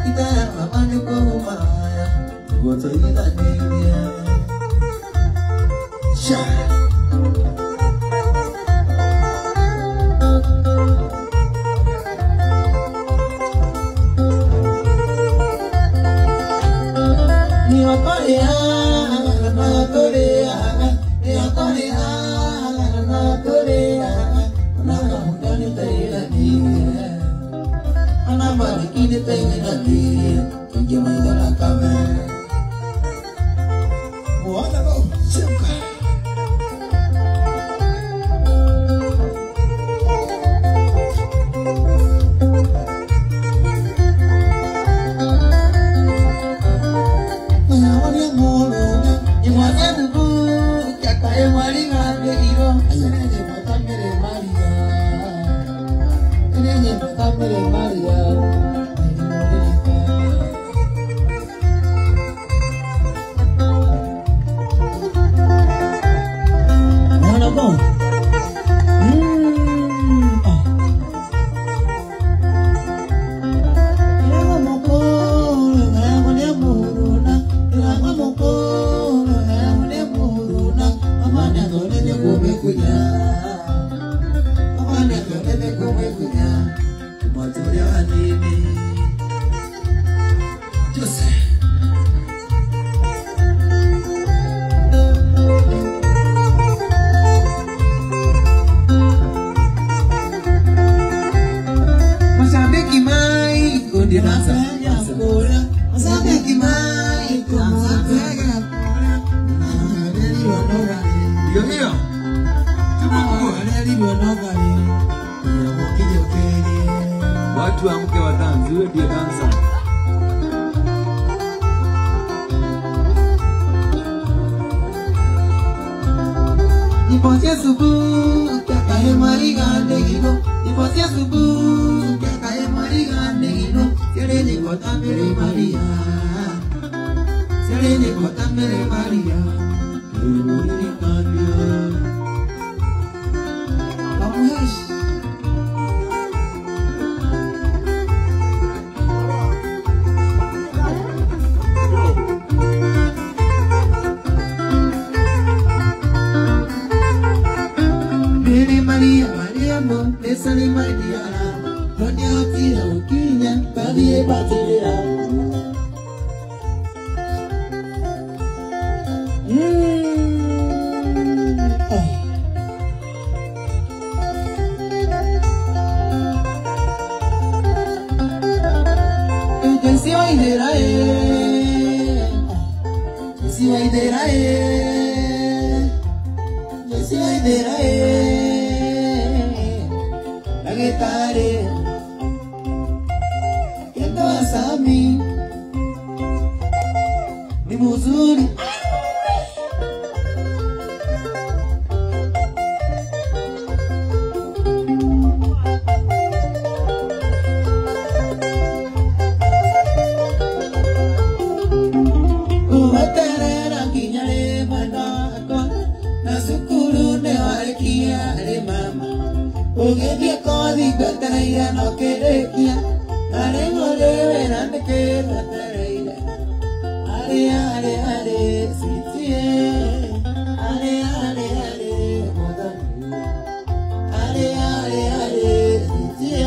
kita amane kumaya Goto ita nidia Shine watu amke wadansi, wewe ndiye dansa. Niposie subuh, kakae marigande gino. Niposie subuh, kakae marigande gino. Serene kota mere Maria, serene kota mere Maria. Muri Maria, vamos. Maria, Maria, mo, besale Maria, doña tira ukinya, badie batera. Si va idera si va idera si va idera Tare Kendo asami Ni muzuri Umaterera kinyare manako Nasukuru ne warekia re mama Ugedia kodi bateraira no kerekia Are ngole verande ke bateraira Are sitie Are modani Are sitie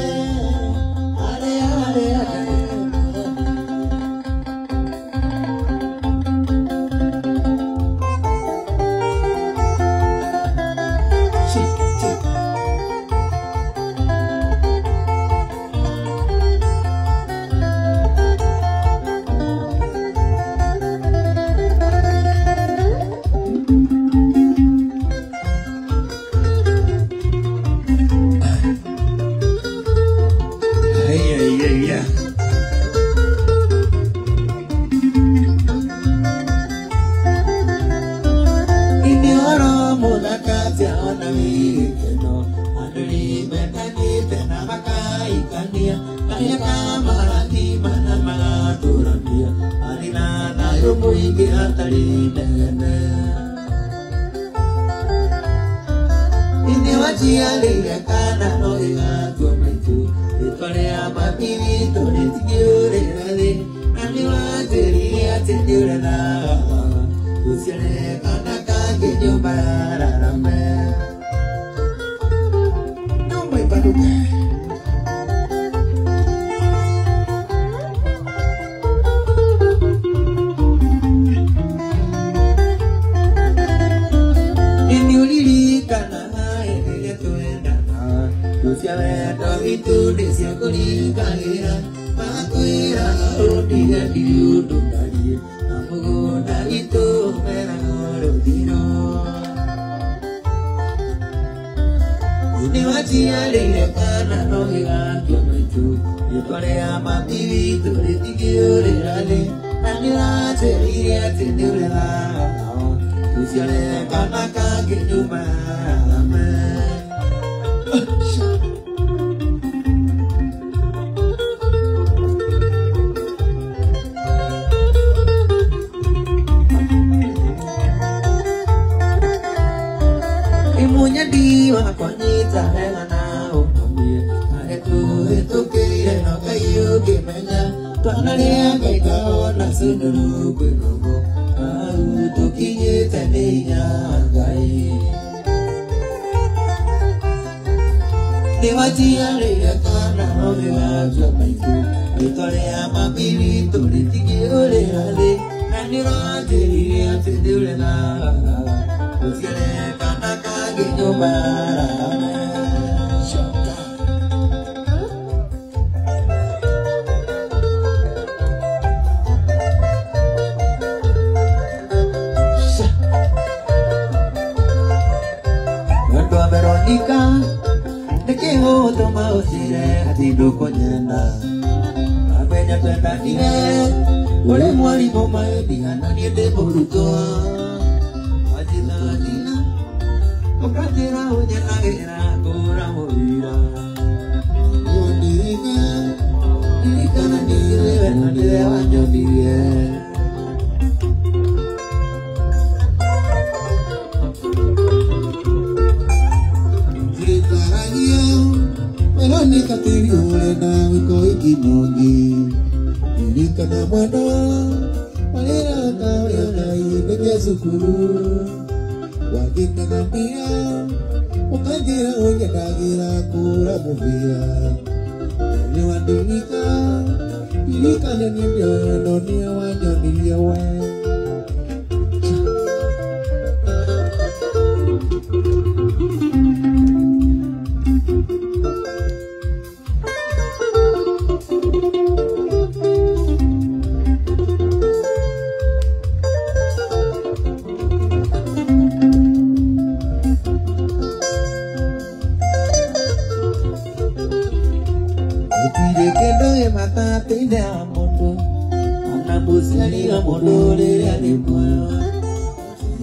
Are Kana no diga tu me tu, e pare a papiri to ne tiore itu desa kuligaira makuira udiga diudu dari amugoda itu merangoro dino ini wajia lele kana no higanto itu yepare ama bibi tu retigio le ale anira teria tenurela tusiale kana ka genyuma imunya diwa kwanyita hengana ukamia itu kire no kayu kimenya tanalia kaikaona sunduru kugogo au tukinye taninya gai dewatia le kana no dewa jamaiku itoria mabili tulitigio le ale nanira teria tedule na usiale kana kage nyobara Veronica, de que otro más iré a ti no coñena. A peña pena ni ole muari moma di anani de boruto. Ajina ajina, okatera onya agera kora moira. Yo dirika na dire na dire wanyo dire. Veronica tiriole na wiko ikinongi Inika na mwana Malera na wena inenge sukuru Wakina na mia Ukanjira onye nagira kura muvira Niwa dirika Irika na nibyo Nonia wanyo niliyawe Tende amondo, anabusi ali amondo le ali moyo.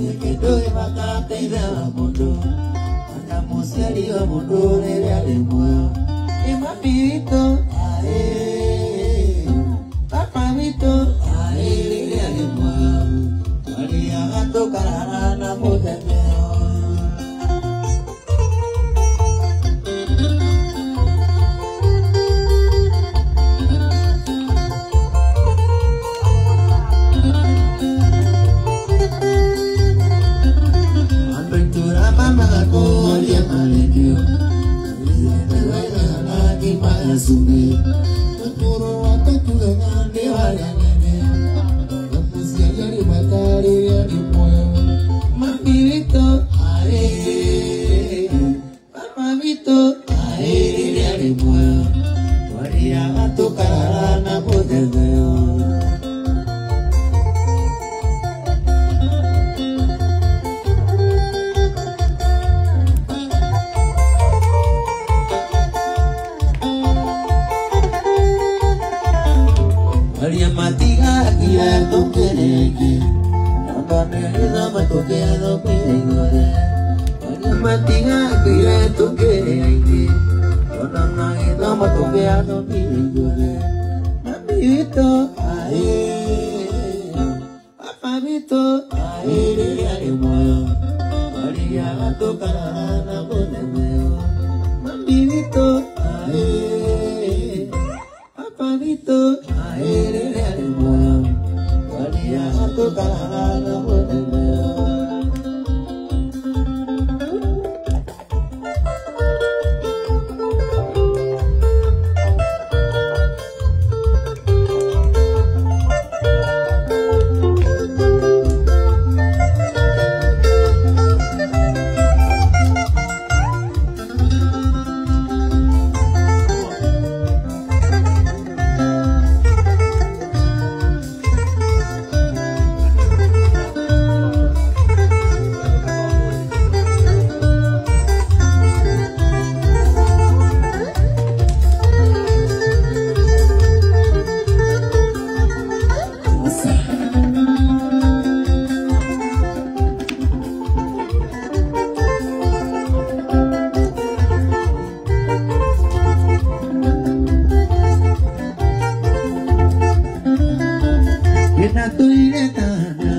Yekedo emaka tende amondo, anabusi ali amondo le ali moyo. Emapito ae, papamito ae le ali moyo. Ali agato karana na modemeo. Sumi, tuturo atau tulengan dewaya nene, kamusia dari matahari dari moyo, mapirito are, papamito are dari moyo, waria atau karana bodegeo. Matiga tokereke, nabanera matokea pingore. Matiga tokereke, nabanera matokea pingore. Mapito ae, papamito ae le moyo, Maria tokarana bodemeo. Mapito ae, papamito ae le moyo, Maria tokarana bodemeo. na tuire kana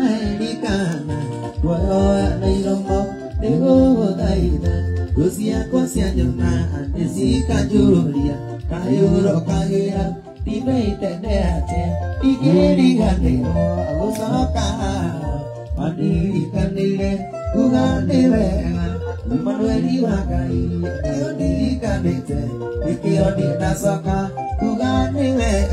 aikana Woa nei romo Nego daida Kusia kosia nyona Nesika julia Kayuro kaya Tibei teneate Igeri ganero Agosoka Mandiri kanire Kuganire Manueli wakai Yodiri kanite Ikioni nasoka Kuganire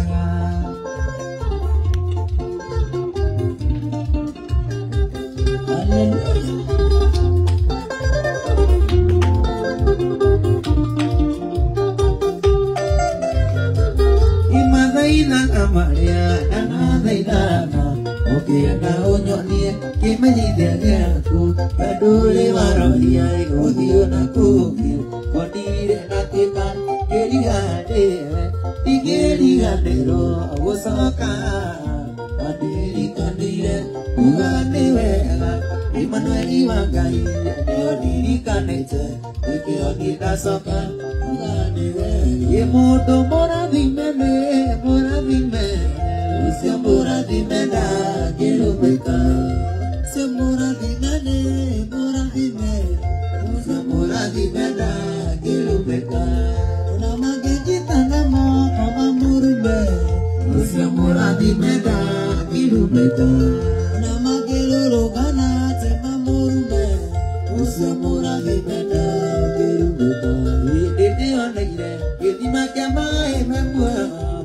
Imadaina amaria Anadaidana Oke na onyonie Kimejidea aku Kadule warolia Odio na kuki Kodire na tekan Kerigadewe Igerigadero Awosoka Kadiri kandire Kuganewega Emmanueli wagai Yodiri kanete Ikioni nasoka Yemoto mora dimene Usya mora dimena Kirubeka Usya mora dimene Usya mora dimena Kirubeka Unama gejita nama Kama murube Usya mora dimena Kirubeka Unama geluru gana Tema murube Usya mora dimena Kirubeka Idete onaire Gedi makama emamua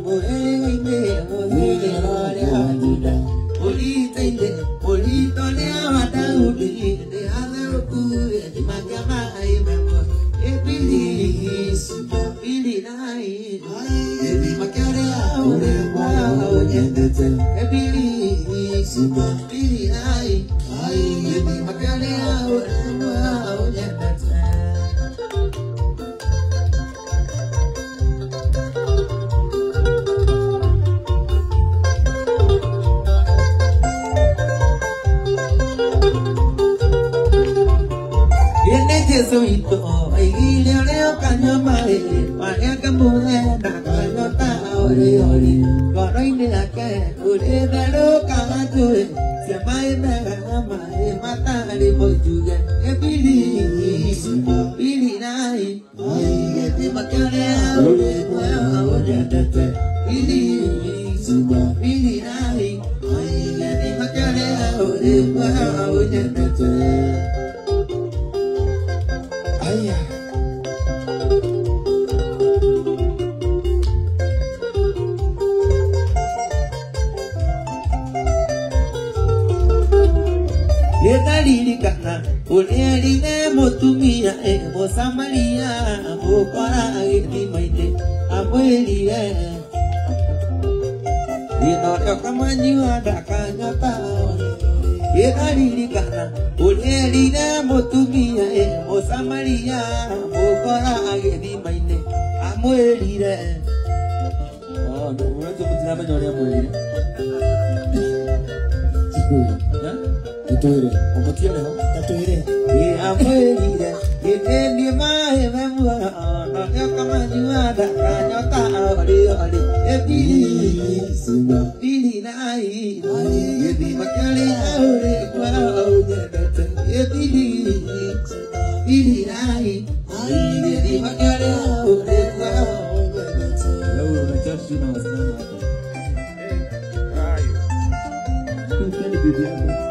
Moreime Moreime Moreime Politele Politole Awada Udi De Hadaruku Gedi makama emamua Ebilis Bilinai Gedi makare Aure Wao Jendete Ebilis Bilinai Gedi makare Aure Wao Jendete Soito, ay leo caño mare, María Camude, Nakayota, Ori Ori, Coroine la que, Ure de lo cagatue, se mae mega, mae matari mojuga, Ebili, Bili nai, ay, te makare, Ure, Ure, Ure, Bili nai, ay, te makare, Ure, Ure, Kana Uliarine motumia Mosamaria Mokora Itimaite Abuelie Inorio Kamanyua Dakanyata Uliarine Kana Uliarine motumia Mosamaria Mokora Itimaite Abuelie Oh, no, una chupita mañana Abuelie Tuire, como tiene, ¿no? Tuire. Y abuelita, y tiene más de memua, no te acamayuada, cañota, ori ori. Epili, suba, pili nai, epili makale aure, kwao jebete. Epili, pili nai, epili makale aure, kwao jebete. Lauro na church na wasana. Tumpeni bibiana.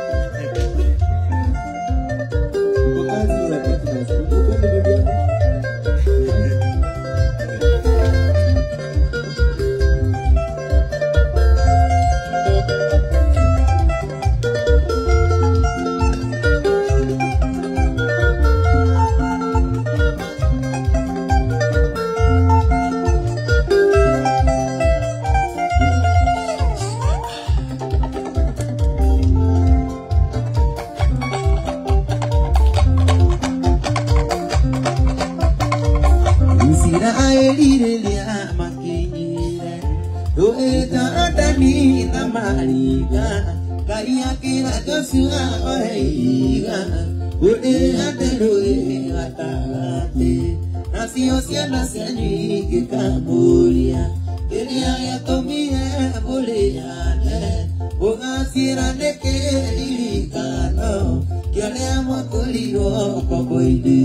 iro kokoide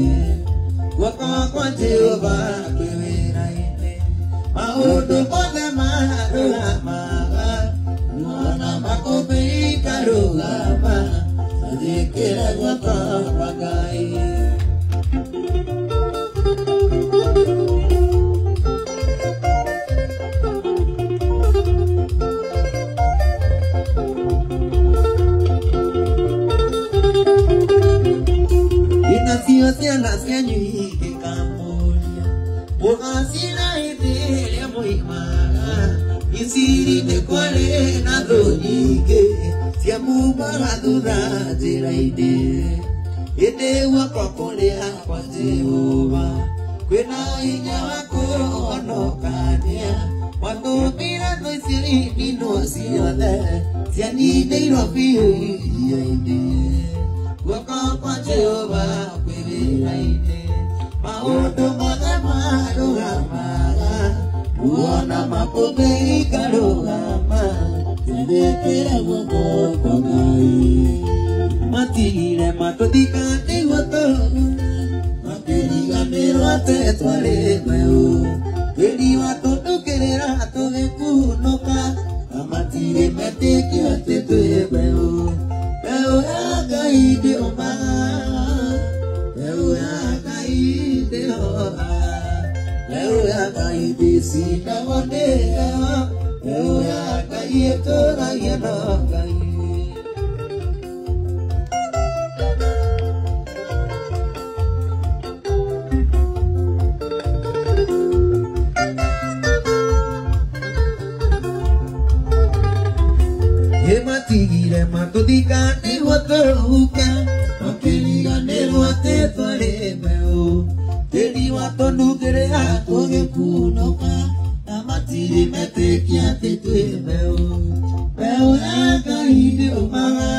wako kwa Jehova kweweraine maundu mothe marugamaga mwana makobe ikarugama thikira gwako kwa Ngai. Ciana cianyu igĩkamũria mũgacina hĩndĩ ĩrĩa moimaga iciri-inĩ kwarĩ na thũ nyingĩ ciamumaga thutha njĩra-inĩ hĩndĩ guoko kũrĩa kwa Jehova kwĩna hinya wa kũhonokania watũmire thũ ici ndino ciothe cianyitĩirwo biũ iria-inĩ guoko kwa Jehova kwĩwĩra-inĩ maũndũ mothe marũgamaga muona makũmbĩ ikarũgama tũthĩkĩre guoko kwa Ngai. Matigire matũthikate guoko makĩriganĩrwo atĩ twarĩ mbeũ tĩri watũndũkĩrĩra tũgĩkunũka na matirĩ metĩkio atĩ twĩ mbeũ. Mbeũ ya Ngai ndĩũmaga, mbeũ ya Ngai ndĩroha, mbeũ ya Ngai ndĩcindagwo nĩyo, mbeũ ya Ngai ĩtũũragia na Ngai. Matigire matũthikate gũtũhuka makĩriganĩrwo atĩ twarĩ mbeũ tĩri watũnungĩrĩra tũgĩkunũka na matirĩ metĩkia atĩ twĩ mbeũ. Mbeũ ya Ngai ndĩũmaga,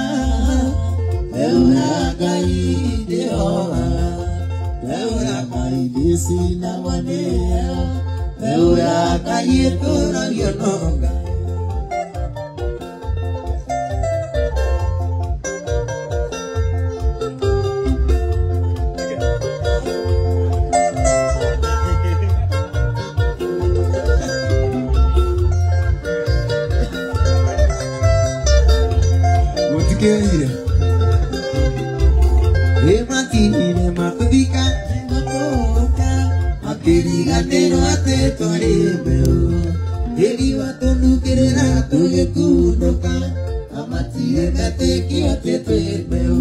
mbeũ ya Ngai ndĩrohaga, mbeũ ya Ngai ndĩcindagwo nĩyo, mbeũ ya Ngai ĩtũũragio no Ngai. Matigire matũthikate gũtũhuka makĩriganĩrwo atĩ twarĩ mbeũ tĩri watũnungĩrĩra tũgĩkunũka na matirĩ metĩkio atĩ twĩ mbeũ.